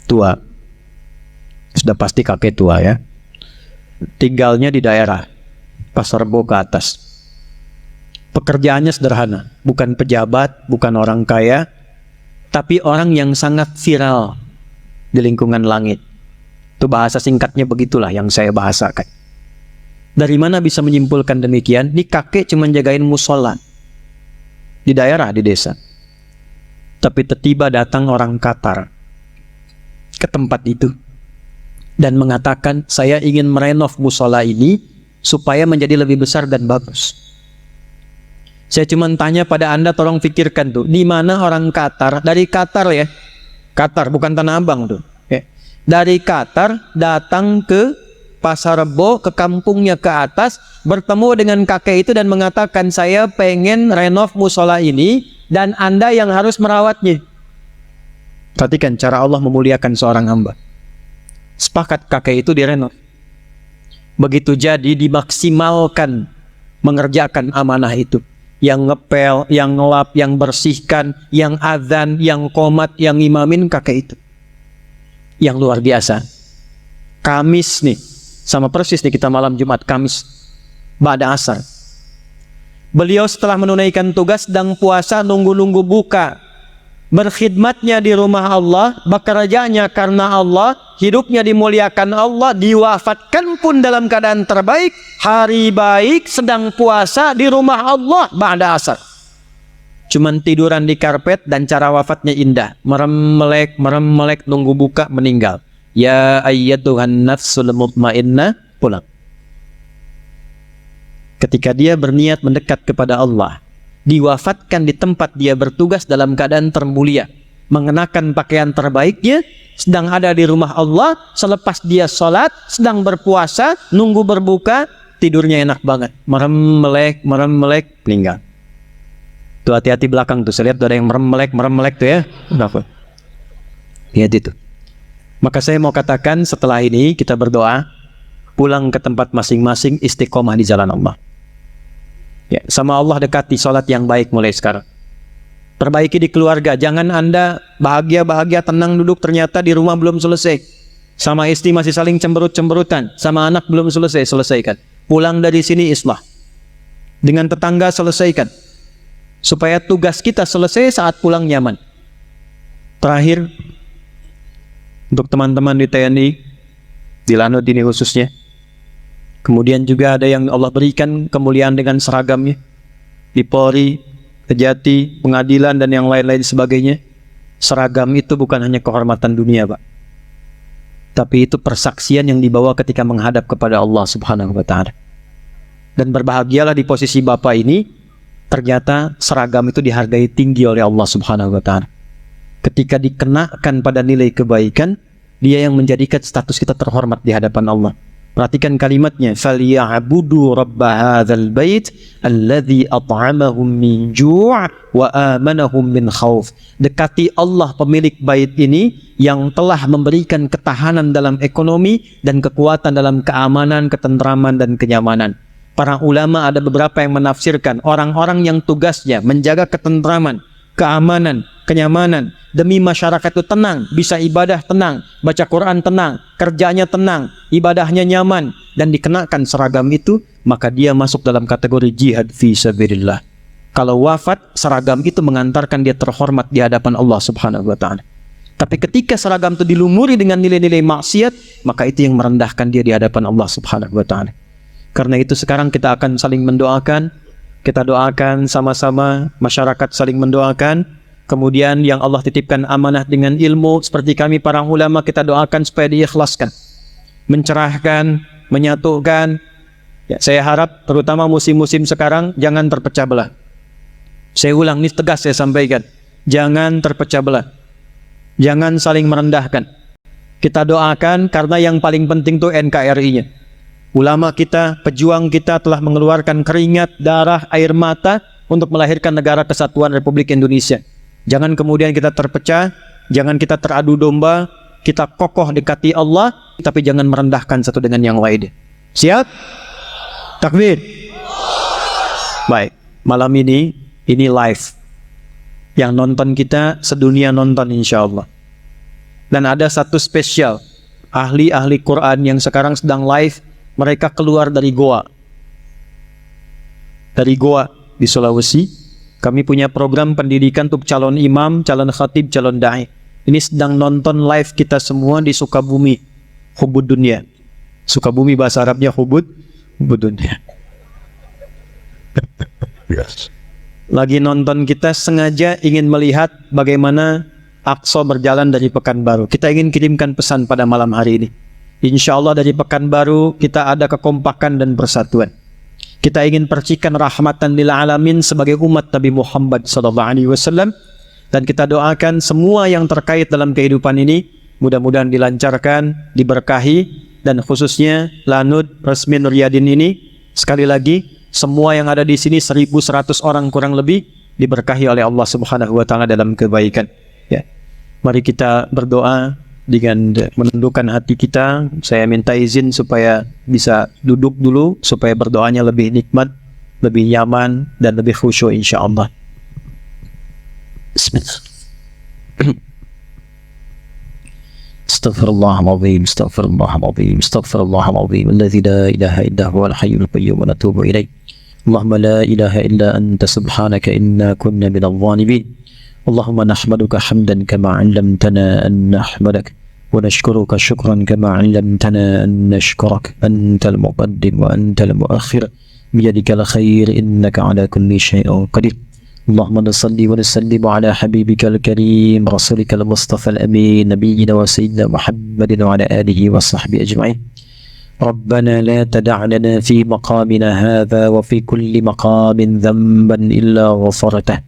tua. Sudah pasti kakek tua ya. Tinggalnya di daerah Pasar Rebo ke atas. Pekerjaannya sederhana, bukan pejabat, bukan orang kaya, tapi orang yang sangat viral di lingkungan langit. Itu bahasa singkatnya begitulah yang saya bahasakan. Dari mana bisa menyimpulkan demikian? Ini kakek cuma jagain musola di daerah, di desa. Tapi tiba-tiba datang orang Qatar ke tempat itu dan mengatakan, saya ingin merenov musola ini supaya menjadi lebih besar dan bagus. Saya cuma tanya pada Anda, tolong pikirkan tuh, di mana orang Qatar, dari Qatar ya, Qatar bukan Tanah Abang tuh, ya. Dari Qatar datang ke Pasar Rebo, ke kampungnya ke atas, bertemu dengan kakek itu dan mengatakan, saya pengen renov musola ini dan Anda yang harus merawatnya. Perhatikan cara Allah memuliakan seorang hamba. Sepakat kakek itu direnov. Begitu jadi dimaksimalkan mengerjakan amanah itu. Yang ngepel, yang ngelap, yang bersihkan, yang azan, yang qomat, yang imamin, kakek itu. Yang luar biasa. Kamis nih, sama persis nih kita malam Jumat, Kamis, ba'da asar. Beliau setelah menunaikan tugas sedang puasa, nunggu-nunggu buka. Berkhidmatnya di rumah Allah, bekerjanya karena Allah, hidupnya dimuliakan Allah, diwafatkan pun dalam keadaan terbaik, hari baik, sedang puasa di rumah Allah ba'da asar. Cuman tiduran di karpet dan cara wafatnya indah, merem-melek, nunggu buka, meninggal. Ya ayyatuhan nafsul mutmainnah, pulang. Ketika dia berniat mendekat kepada Allah, diwafatkan di tempat dia bertugas dalam keadaan termulia, mengenakan pakaian terbaiknya, sedang ada di rumah Allah, selepas dia sholat, sedang berpuasa, nunggu berbuka, tidurnya enak banget, merem-melek, meninggal. Tuh hati-hati belakang tuh, saya lihat ada yang merem-melek tuh ya. Kenapa? Lihat itu. Maka saya mau katakan setelah ini kita berdoa, pulang ke tempat masing-masing, istiqomah di jalan Allah. Ya, sama Allah dekati sholat yang baik mulai sekarang. Perbaiki di keluarga, jangan Anda bahagia-bahagia tenang duduk ternyata di rumah belum selesai. Sama istri masih saling cemberut-cemberutan, sama anak belum selesaikan. Pulang dari sini islah. Dengan tetangga selesaikan. Supaya tugas kita selesai saat pulang nyaman. Terakhir, untuk teman-teman di TNI, di Lanut ini khususnya, kemudian juga ada yang Allah berikan kemuliaan dengan seragamnya, di Polri, Kejati, pengadilan, dan yang lain-lain sebagainya. Seragam itu bukan hanya kehormatan dunia, Pak, tapi itu persaksian yang dibawa ketika menghadap kepada Allah Subhanahu wa Ta'ala. Dan berbahagialah di posisi Bapak ini, ternyata seragam itu dihargai tinggi oleh Allah Subhanahu wa Ta'ala. Ketika dikenakan pada nilai kebaikan, dia yang menjadikan status kita terhormat di hadapan Allah. Perhatikan kalimatnya, فَلْيَعْبُدُوا رَبَّ هَذَا الْبَيْتِ الَّذِي أَطْعَمَهُمْ مِنْ جُوعٍ وَآمَنَهُمْ مِنْ خَوْفٍ. Dekati Allah pemilik bait ini yang telah memberikan ketahanan dalam ekonomi dan kekuatan dalam keamanan, ketentraman, dan kenyamanan. Para ulama ada beberapa yang menafsirkan orang-orang yang tugasnya menjaga ketentraman, keamanan, kenyamanan demi masyarakat itu tenang, bisa ibadah tenang, baca Quran tenang, kerjanya tenang, ibadahnya nyaman, dan dikenakan seragam itu, maka dia masuk dalam kategori jihad fi sabilillah. Kalau wafat, seragam itu mengantarkan dia terhormat di hadapan Allah Subhanahu wa Ta'ala. Tapi ketika seragam itu dilumuri dengan nilai-nilai maksiat, maka itu yang merendahkan dia di hadapan Allah Subhanahu wa Ta'ala. Karena itu sekarang kita akan saling mendoakan. Kita doakan sama-sama, masyarakat saling mendoakan. Kemudian yang Allah titipkan amanah dengan ilmu, seperti kami para ulama, kita doakan supaya diikhlaskan, mencerahkan, menyatukan. Ya, saya harap terutama musim-musim sekarang jangan terpecah belah. Saya ulang, ini tegas saya sampaikan, jangan terpecah belah, jangan saling merendahkan. Kita doakan karena yang paling penting itu NKRI-nya. Ulama kita, pejuang kita telah mengeluarkan keringat, darah, air mata untuk melahirkan negara kesatuan Republik Indonesia. Jangan kemudian kita terpecah, jangan kita teradu domba, kita kokoh dekati Allah, tapi jangan merendahkan satu dengan yang lain. Siap? Takbir. Baik, malam ini live. Yang nonton kita sedunia nonton insya Allah. Dan ada satu spesial, ahli-ahli Quran yang sekarang sedang live, mereka keluar dari goa. Dari goa di Sulawesi. Kami punya program pendidikan untuk calon imam, calon khatib, calon da'i. Ini sedang nonton live kita semua di Sukabumi, Hubud Dunia. Sukabumi bahasa Arabnya Hubud Dunia. Lagi nonton kita sengaja ingin melihat bagaimana Aqsa berjalan dari Pekanbaru. Kita ingin kirimkan pesan pada malam hari ini. Insya Allah dari Pekanbaru kita ada kekompakan dan persatuan. Kita ingin percikan rahmatan lil alamin sebagai umat Nabi Muhammad SAW, dan kita doakan semua yang terkait dalam kehidupan ini mudah-mudahan dilancarkan, diberkahi, dan khususnya Lanut Resmi Nur Yadin ini sekali lagi semua yang ada di sini 1.100 orang kurang lebih diberkahi oleh Allah Subhanahu wa Ta'ala dalam kebaikan. Ya. Mari kita berdoa dengan menundukkan hati kita. Saya minta izin supaya bisa duduk dulu, supaya berdoanya lebih nikmat, lebih nyaman, dan lebih khusyuk insyaAllah. Bismillah. Astaghfirullahaladzim, astaghfirullahaladzim, astaghfirullahaladzim, alladzi la ilaha illa huwal hayyul qayyum, wa natubu ilaih. Allahumma la ilaha illa anta subhanaka inna kunna minadh dhalimin. Allahumma nahmaduka hamdan kama 'allamtana an nahmadak. ونشكرك شكرا كما علمتنا أن نشكرك أنت المقدم وأنت المؤخر بيدك الخير إنك على كل شيء قدير اللهم صل ونسلم على حبيبك الكريم رسولك المصطفى الأمين نبينا وسيدنا محمد وعلى آله وصحبه أجمعين ربنا لا تدع لنا في مقامنا هذا وفي كل مقام ذنبا إلا غفرته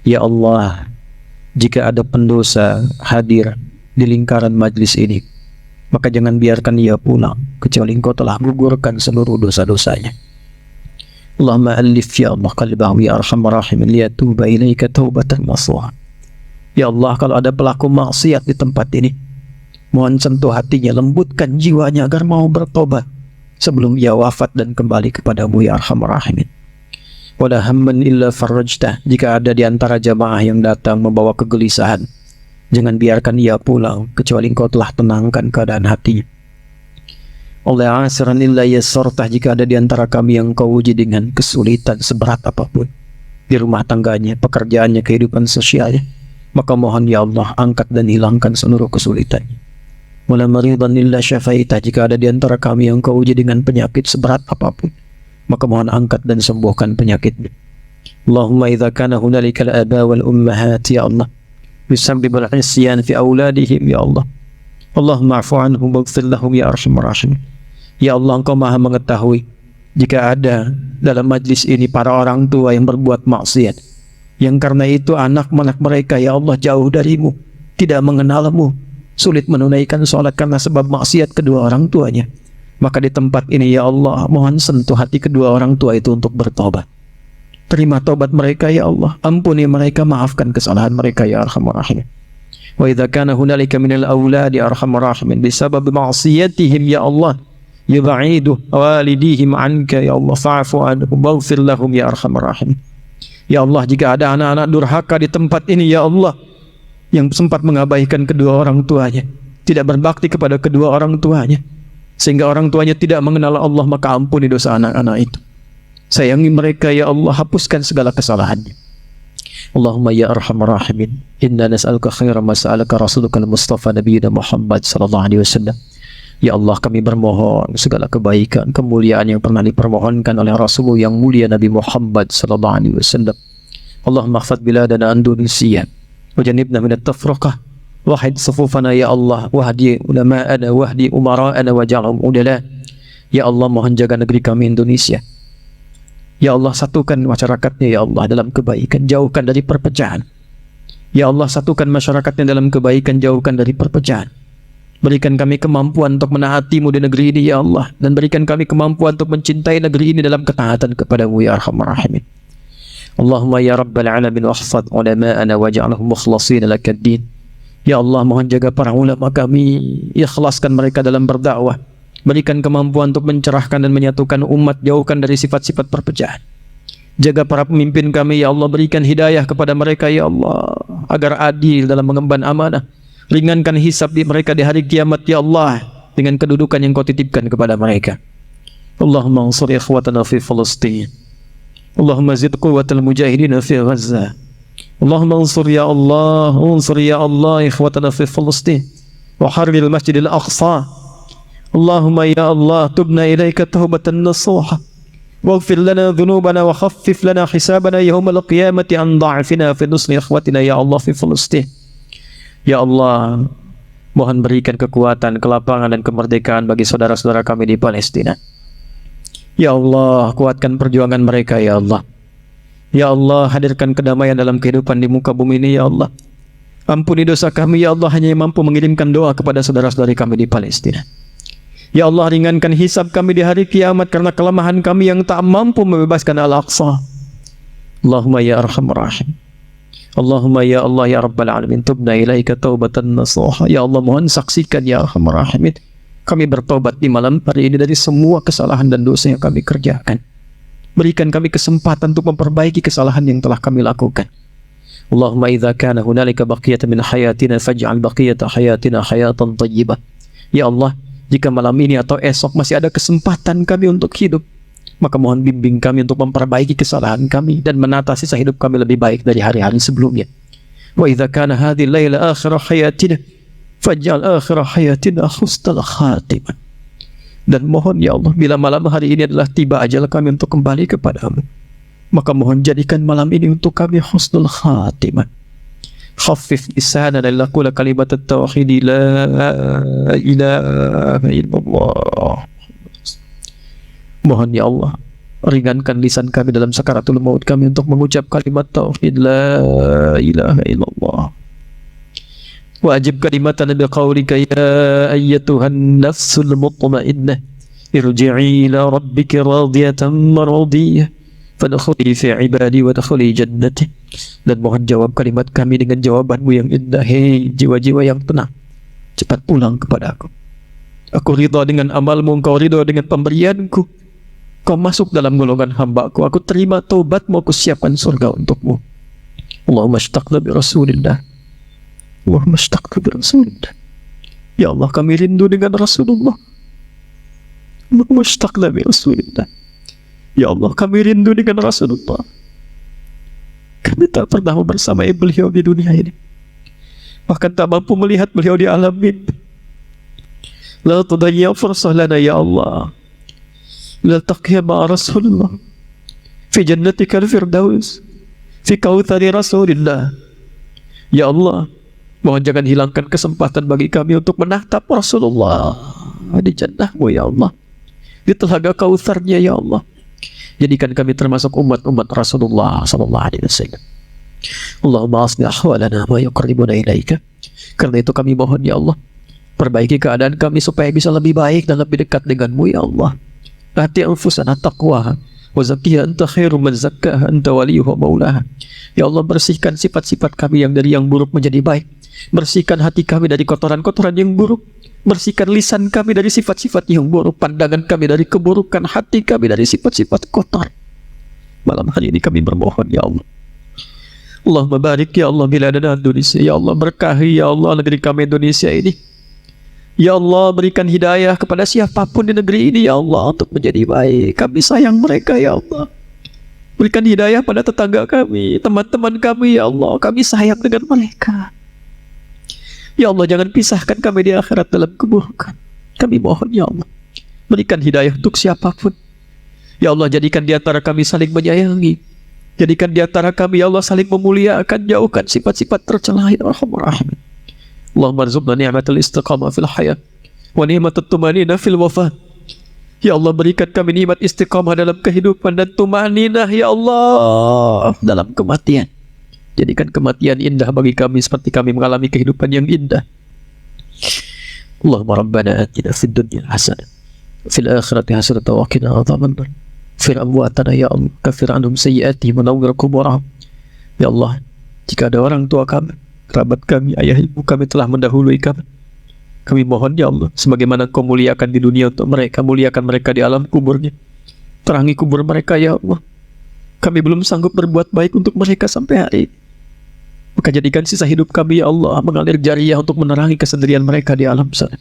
يا الله jika ada pendosa hadir di lingkaran majlis ini, maka jangan biarkan ia pulang kecuali engkau telah gugurkan seluruh dosa-dosanya. Allahumma alif ya Allah qalbahu ya arhamar rahimin liyatuba ilaika taubatan nasuha. Ya Allah, kalau ada pelaku maksiat di tempat ini, Mohon sentuh hatinya, lembutkan jiwanya agar mau bertobat sebelum ia wafat dan kembali kepadamu ya Arhamar Rahimin. Wala hamman illa farajtah. Jika ada di antara jamaah yang datang membawa kegelisahan, jangan biarkan ia pulang kecuali engkau telah tenangkan keadaan hatinya. Wala asiran illa yassartah. Jika ada di antara kami yang kau uji dengan kesulitan seberat apapun di rumah tangganya, pekerjaannya, kehidupan sosialnya, maka mohon ya Allah angkat dan hilangkan seluruh kesulitannya. Wala maridan illa syafaitah. Jika ada di antara kami yang kau uji dengan penyakit seberat apapun, maka mohon angkat dan sembuhkan penyakitnya. Allahumma idza kana hunalika al-aba wal ummahat ya Allah yusabbib al-isyan fi auladihim ya Allah, Allahumma afu anhum waghfir lahum ya arhamar rahimin. Ya Allah, engkau maha mengetahui jika ada dalam majlis ini para orang tua yang berbuat maksiat, yang karena itu anak-anak mereka ya Allah jauh darimu, tidak mengenalmu, sulit menunaikan sholat karena sebab maksiat kedua orang tuanya. Maka di tempat ini ya Allah, mohon sentuh hati kedua orang tua itu untuk bertobat. Terima tobat mereka ya Allah, ampuni mereka, maafkan kesalahan mereka ya Arhamar Rahimin. Wa idza kana hunalika minal auladi Arhamar Rahimin bisabab ma'siyatihim ya Allah yub'idu walidihim anka ya Allah fa'fu anhum waghfir lahum ya Arhamar Rahimin. Ya Allah, jika ada anak-anak durhaka di tempat ini ya Allah, yang sempat mengabaikan kedua orang tuanya, tidak berbakti kepada kedua orang tuanya, sehingga orang tuanya tidak mengenal Allah, maka ampuni dosa anak-anak itu. Sayangi mereka ya Allah, hapuskan segala kesalahannya. Allahumma ya arhamar rahimin, inna nas'aluka khaira ma sa'alaka rasuluka al-mustafa nabiyina Muhammad sallallahu alaihi wasallam. Ya Allah, kami bermohon segala kebaikan, kemuliaan yang pernah dipermohonkan oleh Rasulullah yang mulia Nabi Muhammad sallallahu alaihi wasallam. Allahumma khfad biladana Indonesia وجنبنا من التفرقة وحد صفوفنا يا الله wahdi ulama'ana wahdi umara'ana waj'alhum udala. Ya Allah, mohon jaga negeri kami Indonesia. Ya Allah, satukan masyarakatnya ya Allah dalam kebaikan, jauhkan dari perpecahan. Ya Allah, satukan masyarakatnya dalam kebaikan, jauhkan dari perpecahan. Berikan kami kemampuan untuk menaati-Mu di negeri ini ya Allah, dan berikan kami kemampuan untuk mencintai negeri ini dalam ketaatan kepada-Mu ya Arhamar Rahimin. Allahumma ya Rabbal Alamin wahfad ulama'ana waj'alhum mukhlasin lakad-din. Ya Allah, mohon jaga para ulama kami, ikhlaskan mereka dalam berdakwah, berikan kemampuan untuk mencerahkan dan menyatukan umat, jauhkan dari sifat-sifat perpecahan. Jaga para pemimpin kami ya Allah, berikan hidayah kepada mereka ya Allah, agar adil dalam mengemban amanah. Ringankan hisab di mereka di hari kiamat ya Allah, dengan kedudukan yang Kau titipkan kepada mereka. Allahumma ansur ikhwatana fi Palestin. Allahumma zid quwwatal mujahidin fi Gaza. Allahumma ansur ya Allah ikhwatana fi Palestin wa harril masjidil aqsa. Allahumma ya Allah, tubna ilaika taubatan nasuha waghfir lana dhunubana wa khaffif lana hisabana yawmal qiyamati an da'fina fi nusri ikhwatina ya Allah fi Palestin. Ya Allah, mohon berikan kekuatan, kelapangan dan kemerdekaan bagi saudara-saudara kami di Palestina. Ya Allah, kuatkan perjuangan mereka ya Allah. Ya Allah, hadirkan kedamaian dalam kehidupan di muka bumi ini ya Allah. Ampuni dosa kami ya Allah, hanya yang mampu mengirimkan doa kepada saudara-saudari kami di Palestina. Ya Allah, ringankan hisab kami di hari kiamat karena kelemahan kami yang tak mampu membebaskan Al-Aqsa. Allahumma ya Arhamar Rahim. Allahumma ya Allah ya Rabbal Alamin, tubna ilaika taubatan nasuha. Ya Allah, mohon saksikan ya Arhamar Rahimin, kami bertobat di malam hari ini dari semua kesalahan dan dosa yang kami kerjakan. Berikan kami kesempatan untuk memperbaiki kesalahan yang telah kami lakukan. Allahumma idza kana hunalika baqiyatan min hayatina faj'al baqiyata hayatina hayatan thayyibah. Ya Allah, jika malam ini atau esok masih ada kesempatan kami untuk hidup, maka mohon bimbing kami untuk memperbaiki kesalahan kami dan menata sisa hidup kami lebih baik dari hari-hari sebelumnya. Wa idza kana hadhihi al-laila akhir hayatina faj'al akhir hayatina husnal khatimah. Dan mohon ya Allah, bila malam hari ini adalah tiba ajal kami untuk kembali kepadamu, maka mohon jadikan malam ini untuk kami husnul khatimah. Khaffif lisanana laqula kalimat at-tauhid la ilaha illallah. Mohon ya Allah, ringankan lisan kami dalam sakaratul maut kami untuk mengucap kalimat tauhid la ilaha illallah. Wajib kalimatana biqaulika ya ayyatuhan nafsul mutmainnah irji'i ila rabbiki radiyatan maradiyah fadkhuli fi ibadi wa dkhuli jannati. Dan mohon jawab kalimat kami dengan jawabanmu yang indah, hei jiwa-jiwa yang tenang, cepat pulang kepadaku. Aku ridha dengan amalmu, engkau ridha dengan pemberianku. Kau masuk dalam golongan hamba-Ku. Aku terima taubatmu, aku siapkan surga untukmu. Allahumma ashtaqna bi Rasulillah. Allahumma ashtaqna bi Rasulillah. Ya Allah, kami rindu dengan Rasulullah. Allahumma ashtaqna bi Rasulillah. Ya Allah, kami rindu dengan Rasulullah. Kami tak pernah bersamai beliau di dunia ini, bahkan tak mampu melihat beliau di alam mimpi. La tudayya fursah lana ya Allah. La taqya ma'a Rasulullah fi jannatika al-firdaus fi kautsari Rasulillah. Ya Allah, mohon jangan hilangkan kesempatan bagi kami untuk menatap Rasulullah di jannah-Mu ya Allah, di telaga Kautsarnya ya Allah. Jadikan kami termasuk umat-umat Rasulullah sallallahu alaihi wasallam. Allahumma aslih ahwalana wa yuqarribuna ilaika. Karena itu kami mohon ya Allah, perbaiki keadaan kami supaya bisa lebih baik dan lebih dekat denganmu ya Allah. Ati anfusana taqwaha wa zakkiha anta khairu man zakkaha anta waliyuha maulaha. Ya Allah, bersihkan sifat-sifat kami yang dari yang buruk menjadi baik. Bersihkan hati kami dari kotoran-kotoran yang buruk. Bersihkan lisan kami dari sifat-sifat yang buruk, pandangan kami dari keburukan, hati kami dari sifat-sifat kotor. Malam hari ini kami bermohon ya Allah, Allahumma barik ya Allah biladana Indonesia. Ya Allah, berkahi ya Allah negeri kami Indonesia ini. Ya Allah, berikan hidayah kepada siapapun di negeri ini ya Allah untuk menjadi baik. Kami sayang mereka ya Allah. Berikan hidayah pada tetangga kami, teman-teman kami ya Allah. Kami sayang dengan mereka. Ya Allah, jangan pisahkan kami di akhirat dalam keburukan. Kami mohon ya Allah, berikan hidayah untuk siapapun. Ya Allah, jadikan di antara kami saling menyayangi. Jadikan di antara kami ya Allah saling memuliakan. Jauhkan sifat-sifat tercela ya Arhamar Rahimin. Allahumma arzuqna ni'matal istiqamah fil hayat wa ni'matat tumanina fil wafat. Ya Allah, berikan kami nikmat istiqamah dalam kehidupan dan tumaninah ya Allah dalam kematian. Jadikan kematian indah bagi kami seperti kami mengalami kehidupan yang indah. Allahumma rabbana atina fid dunya hasanah fil akhirati hasanah wa qina adzabannar. Fir amwatana ya Allah, kafir anhum sayyi'atihim wa nawwir quburahum. Ya Allah, jika ada orang tua kami, kerabat kami, ayah ibu kami telah mendahului kami mohon ya Allah, sebagaimana Kau muliakan di dunia untuk mereka, muliakan mereka di alam kuburnya. Terangi kubur mereka ya Allah. Kami belum sanggup berbuat baik untuk mereka sampai hari ini, maka jadikan sisa hidup kami ya Allah mengalir jariah untuk menerangi kesendirian mereka di alam sana.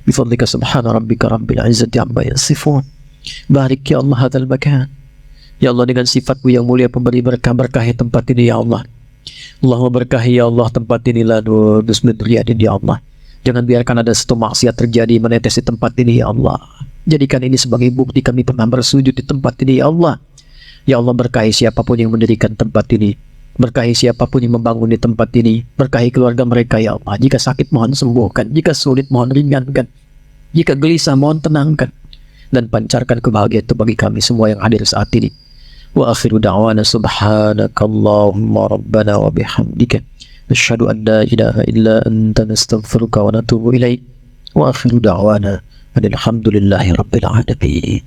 Bifadlika subhana rabbika rabbil izzati amma yasifun. Barik ya Allah hadzal makan. Ya Allah, dengan sifat-Mu yang mulia pemberi berkah, berkahi tempat ini ya Allah. Allahumma berkahi ya Allah tempat ini la nusmidriyadin ya Allah. Jangan biarkan ada satu maksiat terjadi menetes di tempat ini ya Allah. Jadikan ini sebagai bukti kami pernah bersujud di tempat ini ya Allah. Ya Allah, berkahi siapapun yang mendirikan tempat ini. Berkahi siapapun yang membangun di tempat ini. Berkahi keluarga mereka ya Allah. Jika sakit mohon sembuhkan, jika sulit mohon ringankan, jika gelisah mohon tenangkan, dan pancarkan kebahagiaan itu bagi kami semua yang hadir saat ini. Wa akhiru da'wana subhanakallahumma rabbana wa bihamdika nasyhadu an la ilaha illa anta nastaghfiruka wa natubu ilaik. Wa akhiru da'wana alhamdulillahi rabbil alamin.